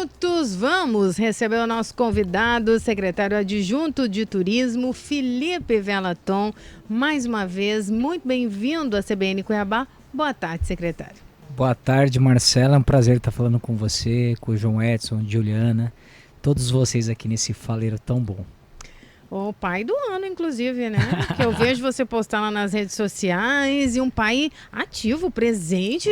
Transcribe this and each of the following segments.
minutos. Vamos receber o nosso convidado, secretário adjunto de Turismo, Felipe Velaton. Mais uma vez, muito bem-vindo à CBN Cuiabá. Boa tarde, secretário. Boa tarde, Marcela. É um prazer estar falando com você, com o João Edson, Juliana, todos vocês aqui nesse faleiro tão bom. O pai do ano, inclusive, né? Que eu vejo você postar lá nas redes sociais, e um pai ativo, presente,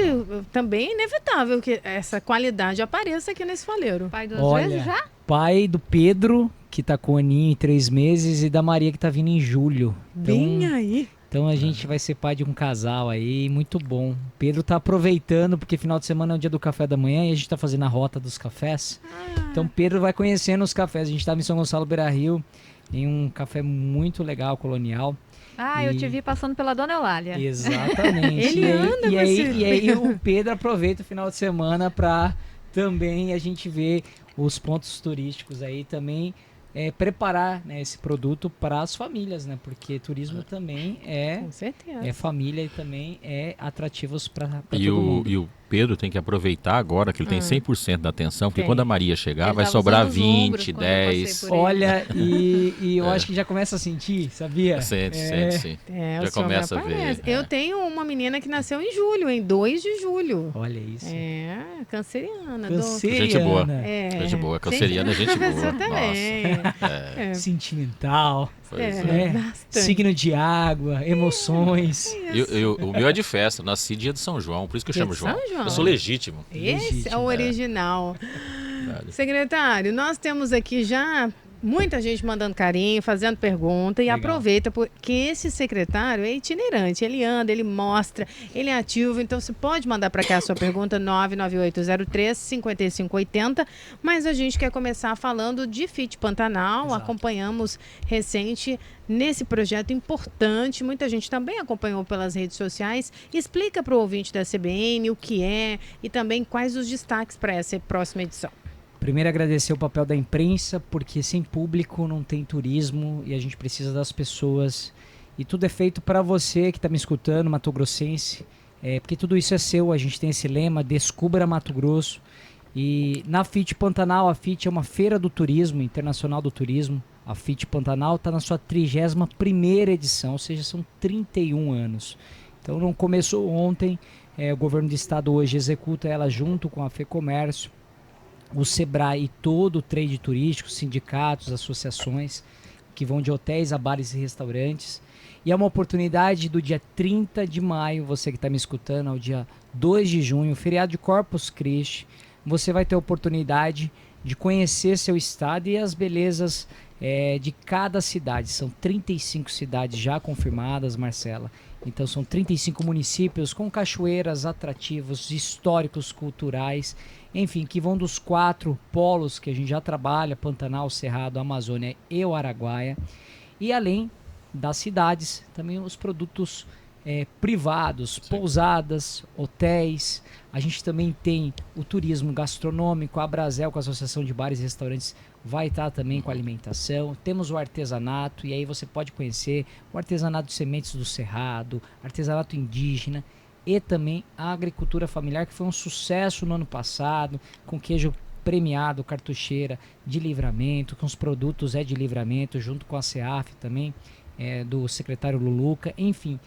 também inevitável que essa qualidade apareça aqui nesse faleiro. Pai duas vezes já? Pai do Pedro, que tá com o aninho em 3 meses, e da Maria, que tá vindo em julho. Bem aí. Então a gente vai ser pai de um casal aí, muito bom. O Pedro tá aproveitando, porque final de semana é o dia do café da manhã e a gente tá fazendo a rota dos cafés. Então Pedro vai conhecendo os cafés. A gente tava em São Gonçalo, Beira-Rio, em um café muito legal, colonial. Eu te vi passando pela Dona Eulália. Exatamente. Ele e aí o Pedro aproveita o final de semana para também a gente ver os pontos turísticos aí também, preparar, né, esse produto para as famílias, né? Porque turismo também Com certeza. é família e também é atrativos para todo mundo. E o Pedro tem que aproveitar agora que ele tem 100% da atenção, porque Tem. quando a Maria chegar Ele vai tava sobrar usando os ombros 20, quando eu passei 10. por ele. Olha, e eu acho que já começa a sentir, sabia? Sente, sim. O Já senhor começa a aparece. ver. Eu tenho uma menina que nasceu em julho, em 2 de julho. Olha isso. Canceriana. Canceriana. Gente boa. Gente boa, canceriana é gente boa. Você também. Nossa. Sentimental, Pois é. Bastante. signo de água, emoções. O meu é de festa, nasci dia de São João, por isso que eu Dia chamo de João. São João. Eu sou legítimo. Esse é o original. Verdade. Secretário, nós temos aqui já muita gente mandando carinho, fazendo pergunta, e Legal. aproveita porque esse secretário é itinerante, ele anda, ele mostra, ele é ativo, então você pode mandar para cá a sua pergunta 99803-5580, mas a gente quer começar falando de FIT Pantanal. Exato. Acompanhamos recente nesse projeto importante, muita gente também acompanhou pelas redes sociais. Explica para o ouvinte da CBN o que é e também quais os destaques para essa próxima edição. Primeiro, agradecer o papel da imprensa, porque sem público não tem turismo e a gente precisa das pessoas. E tudo é feito para você que está me escutando, mato-grossense, porque tudo isso é seu. A gente tem esse lema, Descubra Mato Grosso. E na FIT Pantanal, a FIT é uma feira do turismo, internacional do turismo. A FIT Pantanal está na sua 31ª edição, ou seja, são 31 anos. Então não começou ontem, o governo do estado hoje executa ela junto com a FEComércio, o Sebrae e todo o trade turístico, sindicatos, associações, que vão de hotéis a bares e restaurantes. E é uma oportunidade do dia 30 de maio, você que está me escutando, ao dia 2 de junho, feriado de Corpus Christi, você vai ter a oportunidade de conhecer seu estado e as belezas de cada cidade. São 35 cidades já confirmadas, Marcela. Então são 35 municípios com cachoeiras, atrativos históricos, culturais, enfim, que vão dos 4 polos que a gente já trabalha, Pantanal, Cerrado, Amazônia e o Araguaia. E além das cidades, também os produtos privados, pousadas, hotéis. A gente também tem o turismo gastronômico, a Brasel, com a Associação de Bares e Restaurantes, vai estar também com alimentação. Temos o artesanato, e aí você pode conhecer o artesanato de sementes do Cerrado, artesanato indígena e também a agricultura familiar, que foi um sucesso no ano passado, com queijo premiado, cartucheira de Livramento, com os produtos de Livramento, junto com a CEAF também, do secretário Luluca. Enfim,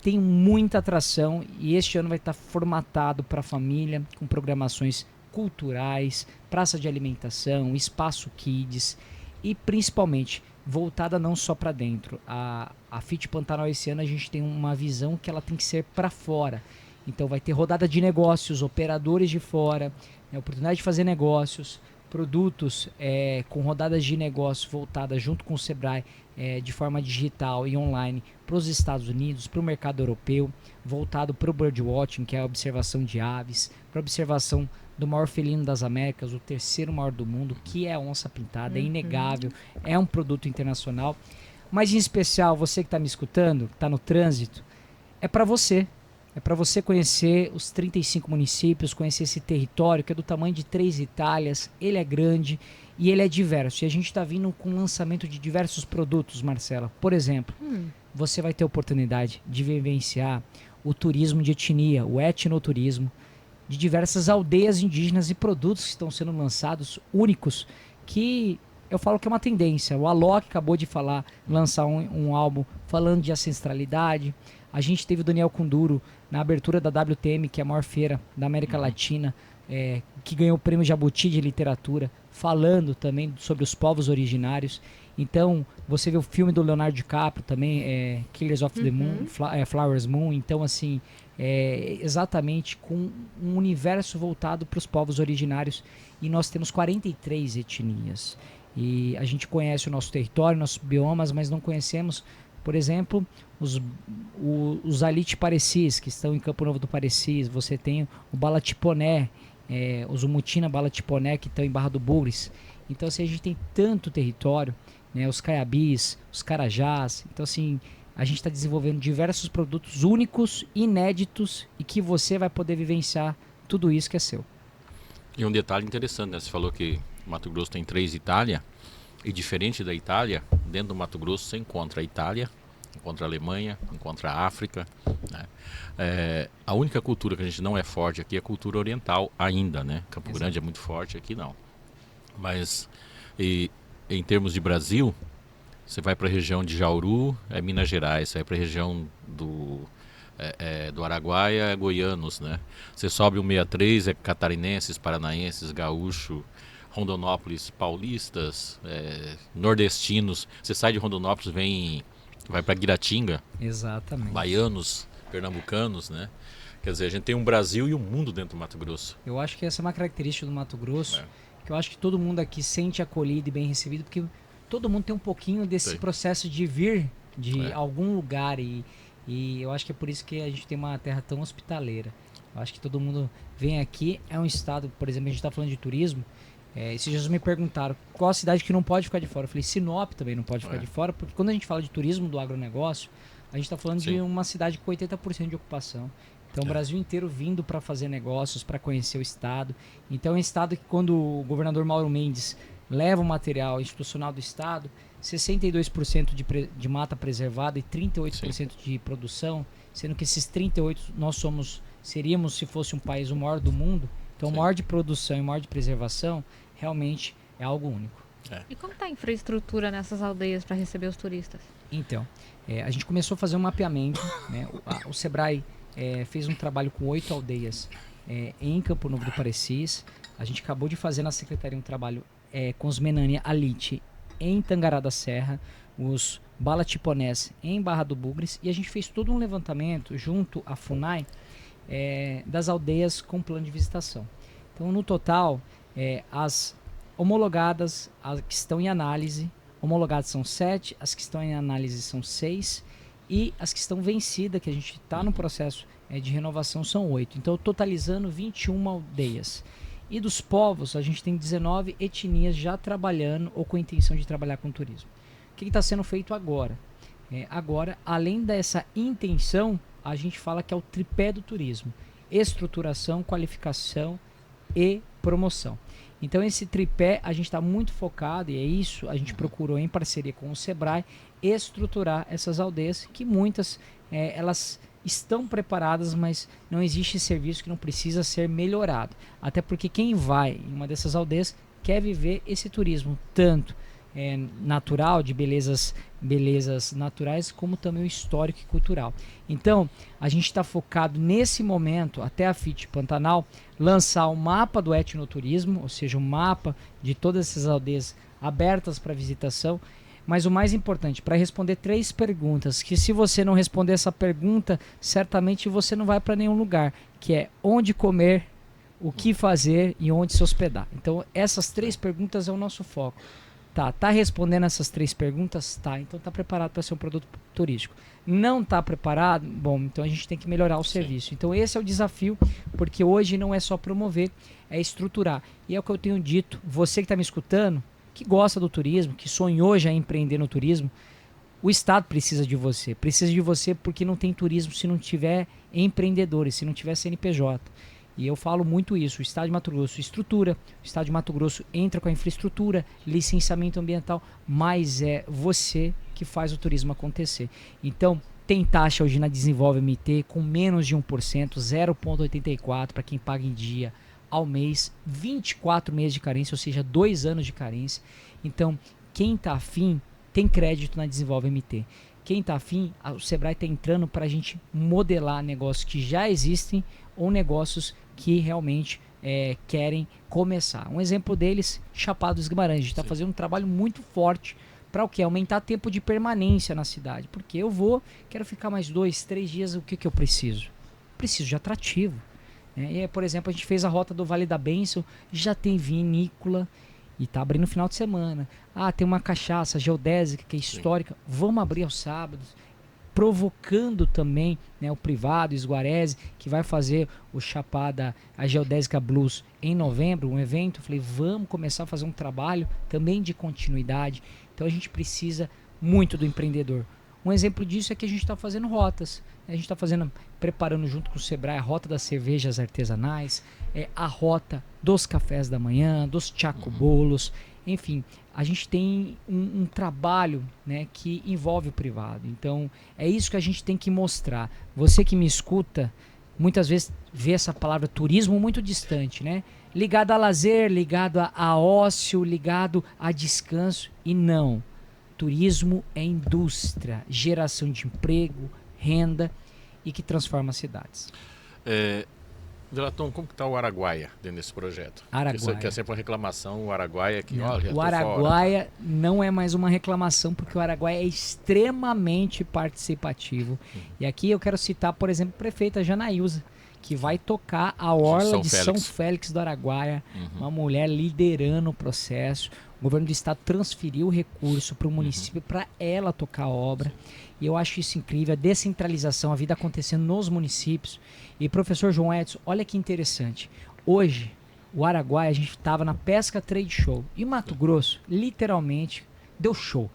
tem muita atração e este ano vai estar formatado para a família, com programações culturais, praça de alimentação, espaço kids e principalmente voltada não só para dentro. A FIT Pantanal esse ano a gente tem uma visão que ela tem que ser para fora. Então vai ter rodada de negócios, operadores de fora, oportunidade de fazer negócios, produtos com rodadas de negócio voltadas junto com o Sebrae de forma digital e online para os Estados Unidos, para o mercado europeu, voltado para o birdwatching, que é a observação de aves, para a observação do maior felino das Américas, o 3º maior do mundo, que é a onça pintada, é inegável, é um produto internacional. Mas em especial, você que está me escutando, que está no trânsito, é para você. É para você conhecer os 35 municípios, conhecer esse território que é do tamanho de 3 Itálias, ele é grande e ele é diverso. E a gente está vindo com o lançamento de diversos produtos, Marcela. Por exemplo, você vai ter a oportunidade de vivenciar o turismo de etnia, o etnoturismo, de diversas aldeias indígenas e produtos que estão sendo lançados, únicos, que eu falo que é uma tendência. O Alok acabou de lançar um álbum falando de ancestralidade. A gente teve o Daniel Kunduro na abertura da WTM, que é a maior feira da América Latina, que ganhou o prêmio Jabuti de literatura, falando também sobre os povos originários. Então, você vê o filme do Leonardo DiCaprio também, Killers of the Moon, Flowers Moon. Então, assim, exatamente com um universo voltado para os povos originários. E nós temos 43 etnias. E a gente conhece o nosso território, nossos biomas, mas não conhecemos, por exemplo, os Alit Parecis, que estão em Campo Novo do Parecis. Você tem o Balatiponé, os Umutina Balatiponé, que estão em Barra do Bugres. Então, assim, a gente tem tanto território, né, os Caiabis, os Carajás. Então, assim, a gente está desenvolvendo diversos produtos únicos, inéditos, e que você vai poder vivenciar tudo isso que é seu. E um detalhe interessante, né? Você falou que Mato Grosso tem 3 Itália, e diferente da Itália, dentro do Mato Grosso você encontra a Itália, encontra a Alemanha, encontra a África, né? A única cultura que a gente não é forte aqui é a cultura oriental ainda, né? Campo Exato. Grande é muito forte, aqui não. Mas em termos de Brasil, você vai para a região de Jauru, é Minas Gerais. Você vai para a região do Araguaia, é goianos, né? Você sobe o 63, é catarinenses, paranaenses, gaúcho, Rondonópolis, paulistas, nordestinos. Você sai de Rondonópolis, vai para Guiratinga, Exatamente. baianos, pernambucanos, né? Quer dizer, a gente tem um Brasil e um mundo dentro do Mato Grosso. Eu acho que essa é uma característica do Mato Grosso, É. que eu acho que todo mundo aqui sente acolhido e bem recebido, porque todo mundo tem um pouquinho desse Tem. processo de vir de algum lugar, e eu acho que é por isso que a gente tem uma terra tão hospitaleira. Eu acho que todo mundo vem aqui, é um estado, por exemplo, a gente está falando de turismo. Esses dias me perguntaram qual a cidade que não pode ficar de fora. Eu falei, Sinop também não pode ficar de fora, porque quando a gente fala de turismo do agronegócio, a gente está falando de uma cidade com 80% de ocupação. Então, o Brasil inteiro vindo para fazer negócios, para conhecer o estado. Então, é um estado que, quando o governador Mauro Mendes leva o material institucional do estado, 62% de mata preservada e 38% de produção, sendo que esses 38% seríamos, se fosse um país, o maior do mundo. Então, o maior de produção e o maior de preservação realmente é algo único. E como está a infraestrutura nessas aldeias para receber os turistas? Então, a gente começou a fazer um mapeamento, né? O Sebrae fez um trabalho com 8 aldeias em Campo Novo do Parecis. A gente acabou de fazer na secretaria um trabalho com os Menania Alit em Tangará da Serra, os Balatiponés em Barra do Bugres, e a gente fez todo um levantamento junto à FUNAI das aldeias com plano de visitação. Então, no total, as homologadas, as que estão em análise, homologadas são 7, as que estão em análise são 6, e as que estão vencidas, que a gente está no processo de renovação, são 8. Então, totalizando 21 aldeias. E dos povos, a gente tem 19 etnias já trabalhando ou com a intenção de trabalhar com turismo. O que está sendo feito agora? Agora, além dessa intenção, a gente fala que é o tripé do turismo: estruturação, qualificação e promoção. Então, esse tripé a gente está muito focado, e é isso, a gente procurou, em parceria com o Sebrae, estruturar essas aldeias, que muitas elas estão preparadas, mas não existe serviço que não precisa ser melhorado. Até porque quem vai em uma dessas aldeias quer viver esse turismo, tanto natural, de belezas naturais, como também o histórico e cultural. Então, a gente está focado nesse momento, até a FIT Pantanal, lançar o mapa do etnoturismo, ou seja, um mapa de todas essas aldeias abertas para visitação. Mas o mais importante, para responder 3 perguntas, que se você não responder essa pergunta, certamente você não vai para nenhum lugar, que é onde comer, o que fazer e onde se hospedar. Então, essas 3 perguntas é o nosso foco. Tá respondendo essas 3 perguntas? Tá, então tá preparado para ser um produto turístico. Não tá preparado? Bom, então a gente tem que melhorar o serviço. Então esse é o desafio, porque hoje não é só promover, é estruturar. E é o que eu tenho dito, você que está me escutando, que gosta do turismo, que sonhou já em empreender no turismo, o Estado precisa de você. Precisa de você porque não tem turismo se não tiver empreendedores, se não tiver CNPJ. E eu falo muito isso, o Estado de Mato Grosso estrutura, o Estado de Mato Grosso entra com a infraestrutura, licenciamento ambiental, mas é você que faz o turismo acontecer. Então, Tem taxa hoje na Desenvolve MT com menos de 1%, 0,84% para quem paga em dia ao mês, 24 meses de carência, ou seja, 2 anos de carência. Então, quem está afim tem crédito na Desenvolve MT. Quem está afim, o Sebrae está entrando para a gente modelar negócios que já existem ou negócios que realmente querem começar. Um exemplo deles, Chapada dos Guimarães. A gente está fazendo um trabalho muito forte para o quê? Aumentar tempo de permanência na cidade. Porque quero ficar mais 2, 3 dias, o que eu preciso? Preciso de atrativo. E, por exemplo, a gente fez a rota do Vale da Bênção, já tem vinícola e está abrindo no final de semana. Tem uma cachaça geodésica que é histórica, vamos abrir aos sábados. Provocando também, né, o Privado, o Esguarese, que vai fazer o Chapada, a Geodésica Blues em novembro, um evento. Eu falei, vamos começar a fazer um trabalho também de continuidade. Então a gente precisa muito do empreendedor. Um exemplo disso é que a gente está fazendo rotas. A gente está preparando junto com o Sebrae a rota das cervejas artesanais, a rota dos cafés da manhã, dos chacobolos. Enfim, a gente tem um trabalho, né, que envolve o privado. Então, é isso que a gente tem que mostrar. Você que me escuta, muitas vezes vê essa palavra turismo muito distante, né? Ligado a lazer, ligado a ócio, ligado a descanso. E não. Turismo é indústria, geração de emprego, renda e que transforma as cidades. Delaton, como que está o Araguaia dentro desse projeto? Araguaia. Que é sempre uma reclamação, o Araguaia que, não, olha, o Araguaia não é mais uma reclamação, porque o Araguaia é extremamente participativo. E aqui eu quero citar, por exemplo, a prefeita Janaílza, que vai tocar a orla de São Félix do Araguaia, uma mulher liderando o processo. O governo do estado transferiu o recurso para o município para ela tocar a obra. E eu acho isso incrível, a descentralização, a vida acontecendo nos municípios. E professor João Edson, olha que interessante. Hoje, o Araguaia, a gente estava na Pesca Trade Show. E Mato Grosso, literalmente, deu show.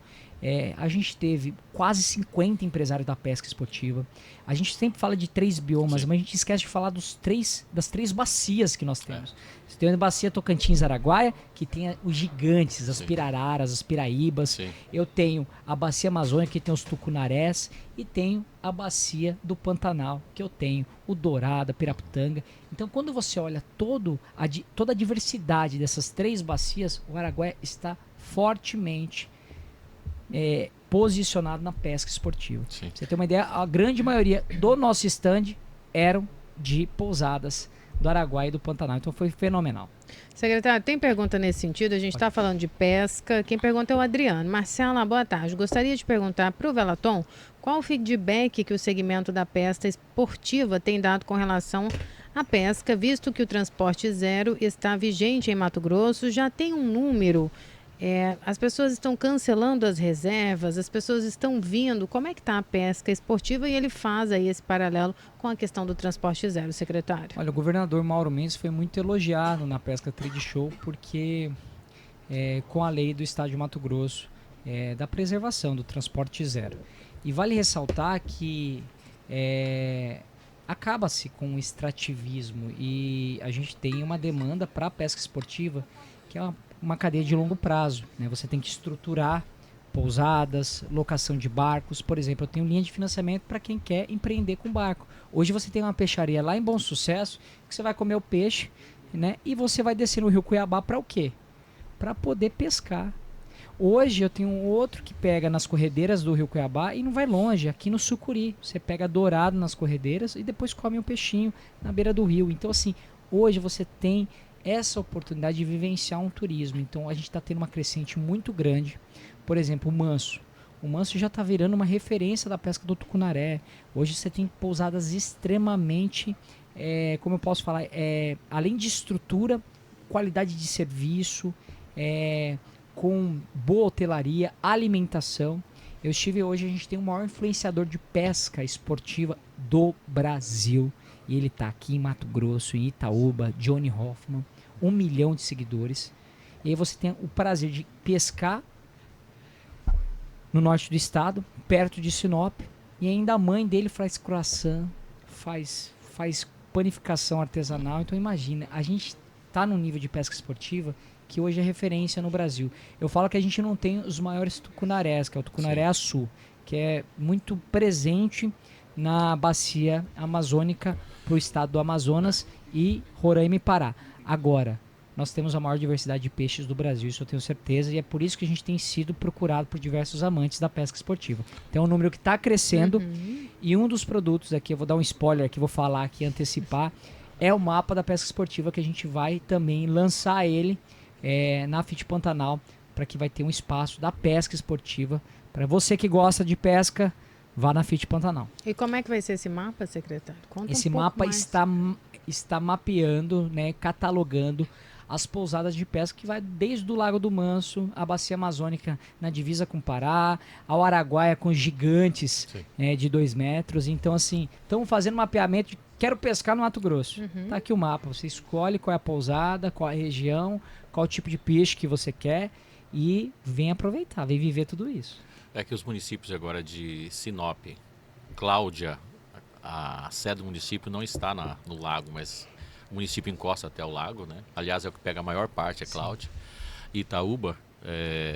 A gente teve quase 50 empresários da pesca esportiva. A gente sempre fala de 3 biomas, mas a gente esquece de falar das três bacias que nós temos. Você tem a bacia Tocantins-Araguaia, que tem os gigantes, as pirararas, as piraíbas. Sim. Eu tenho a bacia Amazônica, que tem os tucunarés. E tenho a bacia do Pantanal, que eu tenho o Dourado, a Piraputanga. Então, quando você olha toda a diversidade dessas 3 bacias, o Araguaia está fortemente posicionado na pesca esportiva. Sim. Você tem uma ideia, a grande maioria do nosso stand eram de pousadas do Araguaia e do Pantanal, então foi fenomenal. Secretário, tem pergunta nesse sentido? A gente está falando de pesca, quem pergunta é o Adriano. Marcela, boa tarde. Gostaria de perguntar para o Velaton qual o feedback que o segmento da pesca esportiva tem dado com relação à pesca, visto que o transporte zero está vigente em Mato Grosso, já tem um número. As pessoas estão cancelando as reservas, as pessoas estão vindo. Como é que está a pesca esportiva? E ele faz aí esse paralelo com a questão do transporte zero, secretário. Olha, o governador Mauro Mendes foi muito elogiado na Pesca Trade Show, porque com a lei do estado de Mato Grosso, da preservação do transporte zero. E vale ressaltar que acaba-se com o extrativismo e a gente tem uma demanda para a pesca esportiva, que é uma cadeia de longo prazo, né? Você tem que estruturar pousadas, locação de barcos. Por exemplo, eu tenho linha de financiamento para quem quer empreender com barco. Hoje você tem uma peixaria lá em Bom Sucesso, que você vai comer o peixe, né? E você vai descer no Rio Cuiabá para o quê? Para poder pescar. Hoje eu tenho um outro que pega nas corredeiras do Rio Cuiabá e não vai longe, aqui no Sucuri. Você pega dourado nas corredeiras e depois come um peixinho na beira do rio. Então assim, hoje você tem essa oportunidade de vivenciar um turismo. Então a gente está tendo uma crescente muito grande. Por exemplo, o Manso. O Manso já está virando uma referência da pesca do tucunaré. Hoje você tem pousadas extremamente, como eu posso falar, além de estrutura, qualidade de serviço, com boa hotelaria, alimentação. Eu estive hoje, a gente tem o maior influenciador de pesca esportiva do Brasil. E ele está aqui em Mato Grosso, em Itaúba, Johnny Hoffman, 1 milhão de seguidores. E aí você tem o prazer de pescar no norte do estado, perto de Sinop. E ainda a mãe dele faz croissant, faz panificação artesanal. Então imagina, a gente está num nível de pesca esportiva que hoje é referência no Brasil. Eu falo que a gente não tem os maiores tucunarés, que é o tucunaré açu. que é muito presente na bacia amazônica para o estado do Amazonas e Roraima e Pará. Agora, nós temos a maior diversidade de peixes do Brasil, isso eu tenho certeza, e é por isso que a gente tem sido procurado por diversos amantes da pesca esportiva. Então é um número que está crescendo, e um dos produtos aqui, eu vou dar um spoiler aqui, vou falar aqui, antecipar, é o mapa da pesca esportiva, que a gente vai também lançar ele na FIT Pantanal, para que vai ter um espaço da pesca esportiva. Para você que gosta de pesca, vá na FIT Pantanal. E como é que vai ser esse mapa, secretário? Conta Esse um pouco mapa mais. está mapeando, né, catalogando as pousadas de pesca que vai desde o Lago do Manso, a Bacia Amazônica na divisa com o Pará, ao Araguaia com gigantes de 2 metros. Então, assim, estamos fazendo mapeamento de quero pescar no Mato Grosso. Tá aqui o mapa. Você escolhe qual é a pousada, qual é a região, qual o tipo de peixe que você quer e vem aproveitar, vem viver tudo isso. É que os municípios agora de Sinop, Cláudia, a sede do município não está no lago, mas o município encosta até o lago, né? Aliás, é o que pega a maior parte, é Cláudia. Itaúba,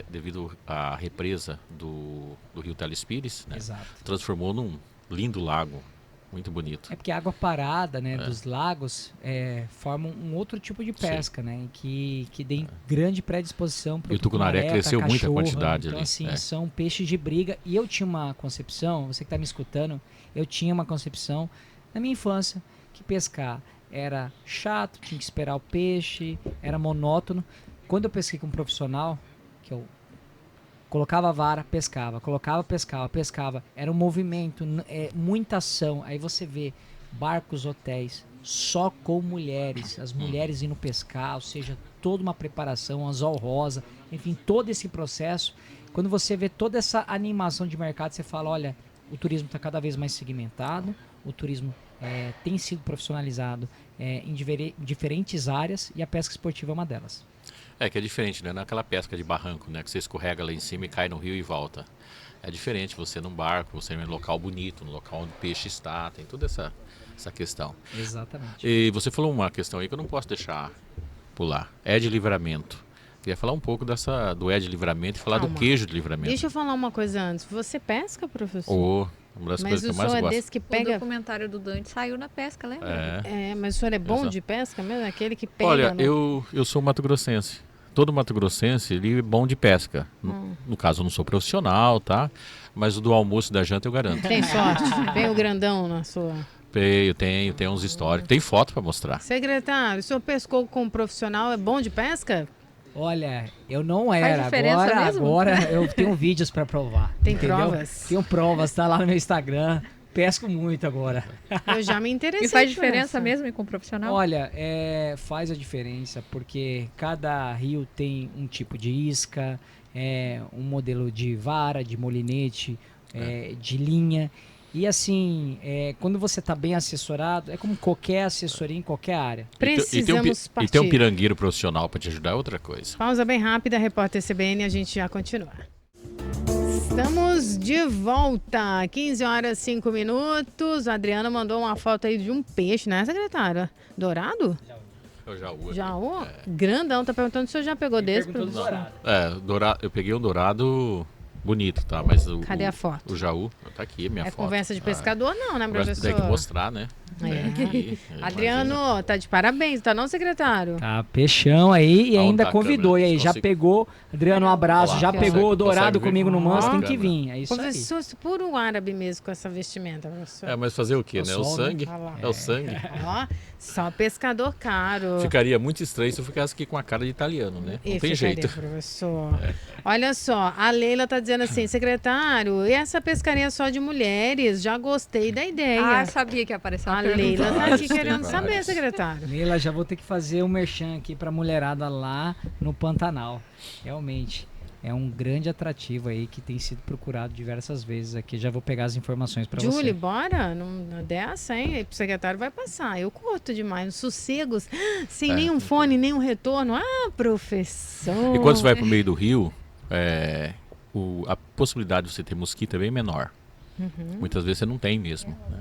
devido à represa do rio Telespires, né? Exato. Transformou num lindo lago, muito bonito. É porque a água parada, né, dos lagos formam um outro tipo de pesca, né, que tem grande predisposição para o tucunaré cresceu muito a quantidade então, ali. Assim, são peixes de briga. E eu tinha uma concepção, você que está me escutando, eu tinha uma concepção na minha infância que pescar era chato, tinha que esperar o peixe, era monótono. Quando eu pesquei com um profissional, que eu colocava a vara, pescava, colocava, pescava. Era um movimento, muita ação. Aí você vê barcos, hotéis, só com mulheres. As mulheres indo pescar, ou seja, toda uma preparação, anzol rosa, enfim, todo esse processo. Quando você vê toda essa animação de mercado, você fala, olha, o turismo está cada vez mais segmentado, o turismo tem sido profissionalizado em diferentes áreas e a pesca esportiva é uma delas. Que é diferente, né? Naquela pesca de barranco, né? Que você escorrega lá em cima e cai no rio e volta. É diferente você num barco, você num local bonito, no local onde o peixe está, tem toda essa questão. Exatamente. E você falou uma questão aí que eu não posso deixar pular. De Livramento. Queria falar um pouco do de Livramento e falar do queijo de Livramento. Deixa eu falar uma coisa antes. Você pesca, professor? Uma das Mas coisas que eu mais o senhor gosto. é desse que O pega... documentário do Dante saiu na pesca, lembra? mas o senhor é bom Exato. de pesca mesmo? Aquele que pega... Olha, eu sou mato-grossense. Todo mato-grossense, ele é bom de pesca. No caso, eu não sou profissional, tá? Mas o do almoço e da janta eu garanto. Tem sorte? Tem o grandão na sua... Eu tenho uns históricos. Tem foto para mostrar. Secretário, o senhor pescou com um profissional, é bom de pesca? Olha, eu não era. diferença mesmo? Agora eu tenho vídeos para provar. Tem entendeu? provas? Tenho provas, tá lá no meu Instagram. Pesco muito agora. Eu já me interessei. E faz por diferença essa. mesmo ir com um profissional? Olha, faz a diferença, porque cada rio tem um tipo de isca, um modelo de vara, de molinete, de linha. E assim, quando você está bem assessorado, é como qualquer assessoria em qualquer área. Precisamos partir. E ter um pirangueiro profissional para te ajudar é outra coisa. Pausa bem rápida, repórter CBN, a gente já continua. Estamos de volta, 15 horas 5 minutos. A Adriana mandou uma foto aí de um peixe, né, secretária? Dourado? Eu já Jaú? Grandão, tá perguntando se o senhor já pegou desse. Dourado. Eu peguei um dourado bonito, tá? Mas Cadê a foto? O Jaú, tá aqui, minha foto. Conversa de pescador não, né, professor? Tem que mostrar, né? Adriano, tá de parabéns, tá não, secretário? Tá, peixão aí e ainda tá, convidou. E aí, já pegou, Adriano, um abraço, já pegou o dourado consegue ver? comigo no manso, tem Bacana. que vir. É isso aí. Professor, puro árabe mesmo com essa vestimenta, professor. Mas fazer o quê, né? O sol, né? sangue. Olha lá. É o sangue. Ó, só pescador caro. Ficaria muito estranho se eu ficasse aqui com a cara de italiano, né? Não tem jeito. Professor. Olha só, a Leila tá dizendo assim, secretário, e essa pescaria só de mulheres? Já gostei da ideia. Sabia que ia aparecer uma A pergunta. Leila tá aqui Vários, querendo tem saber, vários. secretário. Leila, já vou ter que fazer um merchan aqui pra mulherada lá no Pantanal. Realmente, é um grande atrativo aí que tem sido procurado diversas vezes aqui. Já vou pegar as informações pra você. Julie, bora? Não dessa, hein? Aí pro secretário vai passar. Eu curto demais, nos sossegos, sem nenhum fone, nenhum retorno. Ah, professor. E quando você vai pro meio do rio, a possibilidade de você ter mosquito é bem menor. Muitas vezes você não tem mesmo, né?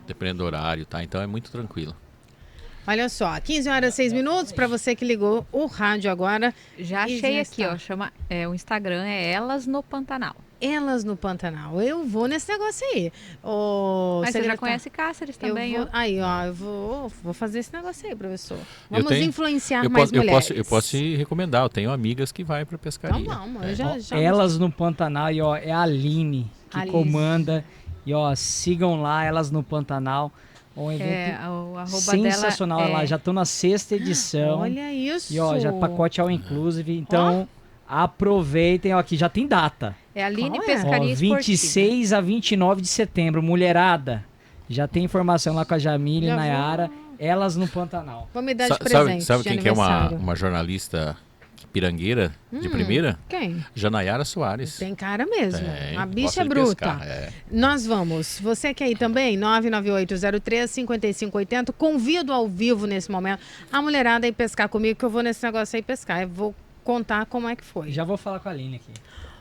Dependendo do horário, tá? Então é muito tranquilo. Olha só, 15 horas 6 minutos, para você que ligou o rádio agora. Já E achei já aqui, está. ó. O Instagram é Elas no Pantanal. Elas no Pantanal. Eu vou nesse negócio aí. Mas você já conhece Cáceres também, ó. Aí, ó, eu vou fazer esse negócio aí, professor. Eu Vamos tenho- influenciar mais mulheres. Eu posso te recomendar, eu tenho amigas que vai pra pescaria. Então vamos, eu É. já Elas no Pantanal, e ó, é a Aline que Alice. comanda. E ó, sigam lá, Elas no Pantanal. Um evento O arroba sensacional. dela Lá já estão na 6ª edição. Olha isso. E ó, já pacote all inclusive. Então, aproveitem. Ó, aqui já tem data. é Aline Qual é? Pescaria Ó, Esportiva. 26 a 29 de setembro. Mulherada. Já tem informação lá com a Jamile e Já vou- Nayara. Elas no Pantanal. Vou me dar de Sabe, presente sabe de quem que é uma aniversário. jornalista pirangueira de primeira? Quem? Janayara Soares. Tem cara mesmo. Tem, A bicha gosta é de bruta. pescar, é. Nós vamos. Você quer ir também? 99803-5580. Convido ao vivo nesse momento a mulherada a ir pescar comigo, que eu vou nesse negócio aí pescar. Eu vou contar como é que foi. Já vou falar com a Aline aqui.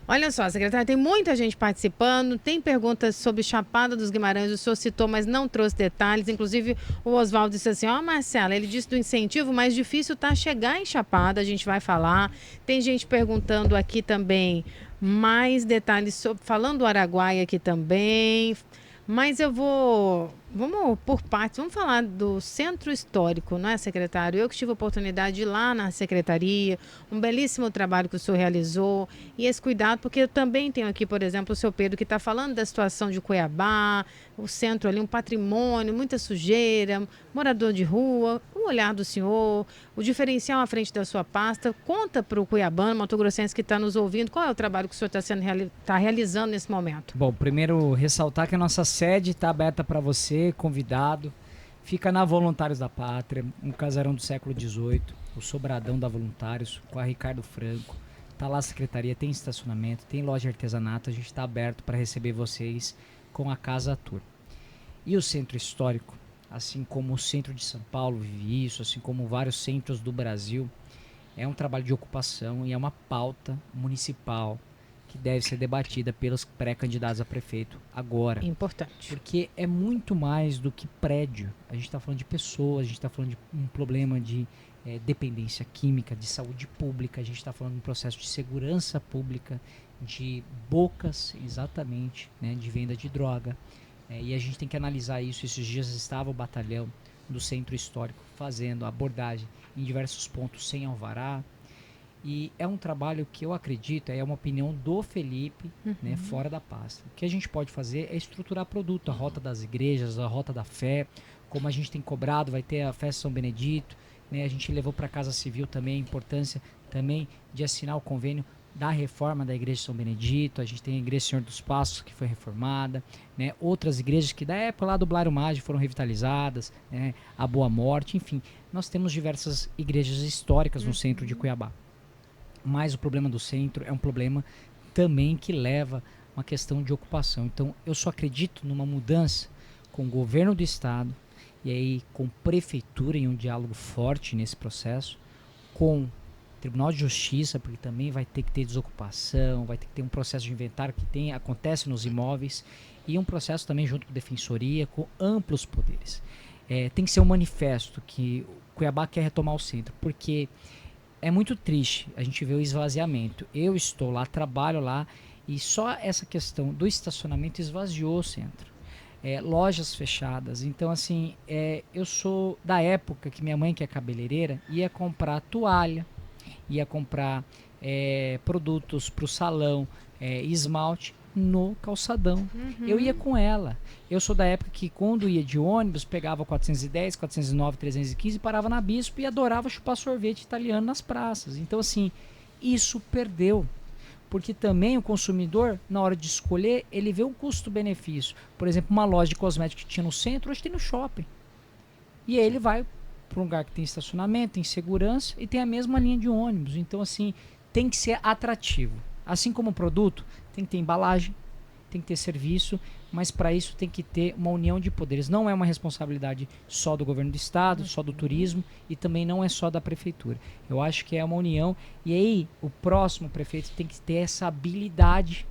Olha só, secretária, tem muita gente participando, tem perguntas sobre Chapada dos Guimarães, o senhor citou, mas não trouxe detalhes, inclusive o Oswaldo disse assim, Marcela, ele disse do incentivo, mas difícil tá chegar em Chapada, a gente vai falar. Tem gente perguntando aqui também mais detalhes, falando do Araguaia aqui também, mas vamos por partes, vamos falar do Centro Histórico, não é, secretário? Eu que tive a oportunidade de ir lá na secretaria, um belíssimo trabalho que o senhor realizou, e esse cuidado, porque eu também tenho aqui, por exemplo, o seu Pedro, que está falando da situação de Cuiabá, o centro ali, um patrimônio, muita sujeira, morador de rua, o olhar do senhor, o diferencial à frente da sua pasta. Conta para o cuiabano, mato-grossense que está nos ouvindo, qual é o trabalho que o senhor está realizando nesse momento? Bom, primeiro ressaltar que a nossa sede está aberta para você, convidado. Fica na Voluntários da Pátria, um casarão do século XVIII, o Sobradão da Voluntários, com a Ricardo Franco. Tá lá a secretaria, tem estacionamento, tem loja de artesanato, a gente está aberto para receber vocês com a Casa Tour. E o Centro Histórico, assim como o Centro de São Paulo vive isso, assim como vários centros do Brasil, é um trabalho de ocupação e é uma pauta municipal que deve ser debatida pelos pré-candidatos a prefeito agora. Importante. Porque é muito mais do que prédio. A gente está falando de pessoas, a gente está falando de um problema de dependência química, de saúde pública, a gente está falando de um processo de segurança pública, de bocas, exatamente, né, de venda de droga. E a gente tem que analisar isso. Esses dias estava o batalhão do Centro Histórico fazendo abordagem em diversos pontos sem alvará. E é um trabalho que eu acredito, é uma opinião do Felipe, né, fora da pasta. O que a gente pode fazer é estruturar produto, a rota das igrejas, a rota da fé, como a gente tem cobrado, vai ter a festa São Benedito, né, a gente levou para a Casa Civil também a importância também de assinar o convênio da reforma da Igreja de São Benedito. A gente tem a Igreja Senhor dos Passos, que foi reformada, né, outras igrejas que da época lá do Blário Maggi foram revitalizadas, né, a Boa Morte, enfim. Nós temos diversas igrejas históricas no centro de Cuiabá. Mas o problema do centro é um problema também que leva uma questão de ocupação. Então, eu só acredito numa mudança com o governo do estado e aí com prefeitura em um diálogo forte nesse processo, com Tribunal de Justiça, porque também vai ter que ter desocupação, vai ter que ter um processo de inventário que acontece nos imóveis e um processo também junto com a Defensoria, com amplos poderes. Tem que ser um manifesto que Cuiabá quer retomar o centro, porque é muito triste a gente ver o esvaziamento. Eu estou lá, trabalho lá e só essa questão do estacionamento esvaziou o centro. Lojas fechadas. Então, assim, eu sou da época que minha mãe, que é cabeleireira, ia comprar toalha, ia comprar produtos para o salão, esmalte, no calçadão. Eu ia com ela. Eu sou da época que quando ia de ônibus, pegava 410, 409, 315, parava na Bispo e adorava chupar sorvete italiano nas praças. Então, assim, isso perdeu. Porque também o consumidor, na hora de escolher, ele vê o custo-benefício. Por exemplo, uma loja de cosméticos que tinha no centro, hoje tem no shopping. E aí ele vai para um lugar que tem estacionamento, tem segurança e tem a mesma linha de ônibus. Então, assim, tem que ser atrativo. Assim como o produto, tem que ter embalagem, tem que ter serviço, mas para isso tem que ter uma união de poderes. Não é uma responsabilidade só do governo do estado, só do turismo e também não é só da prefeitura. Eu acho que é uma união e aí o próximo prefeito tem que ter essa habilidade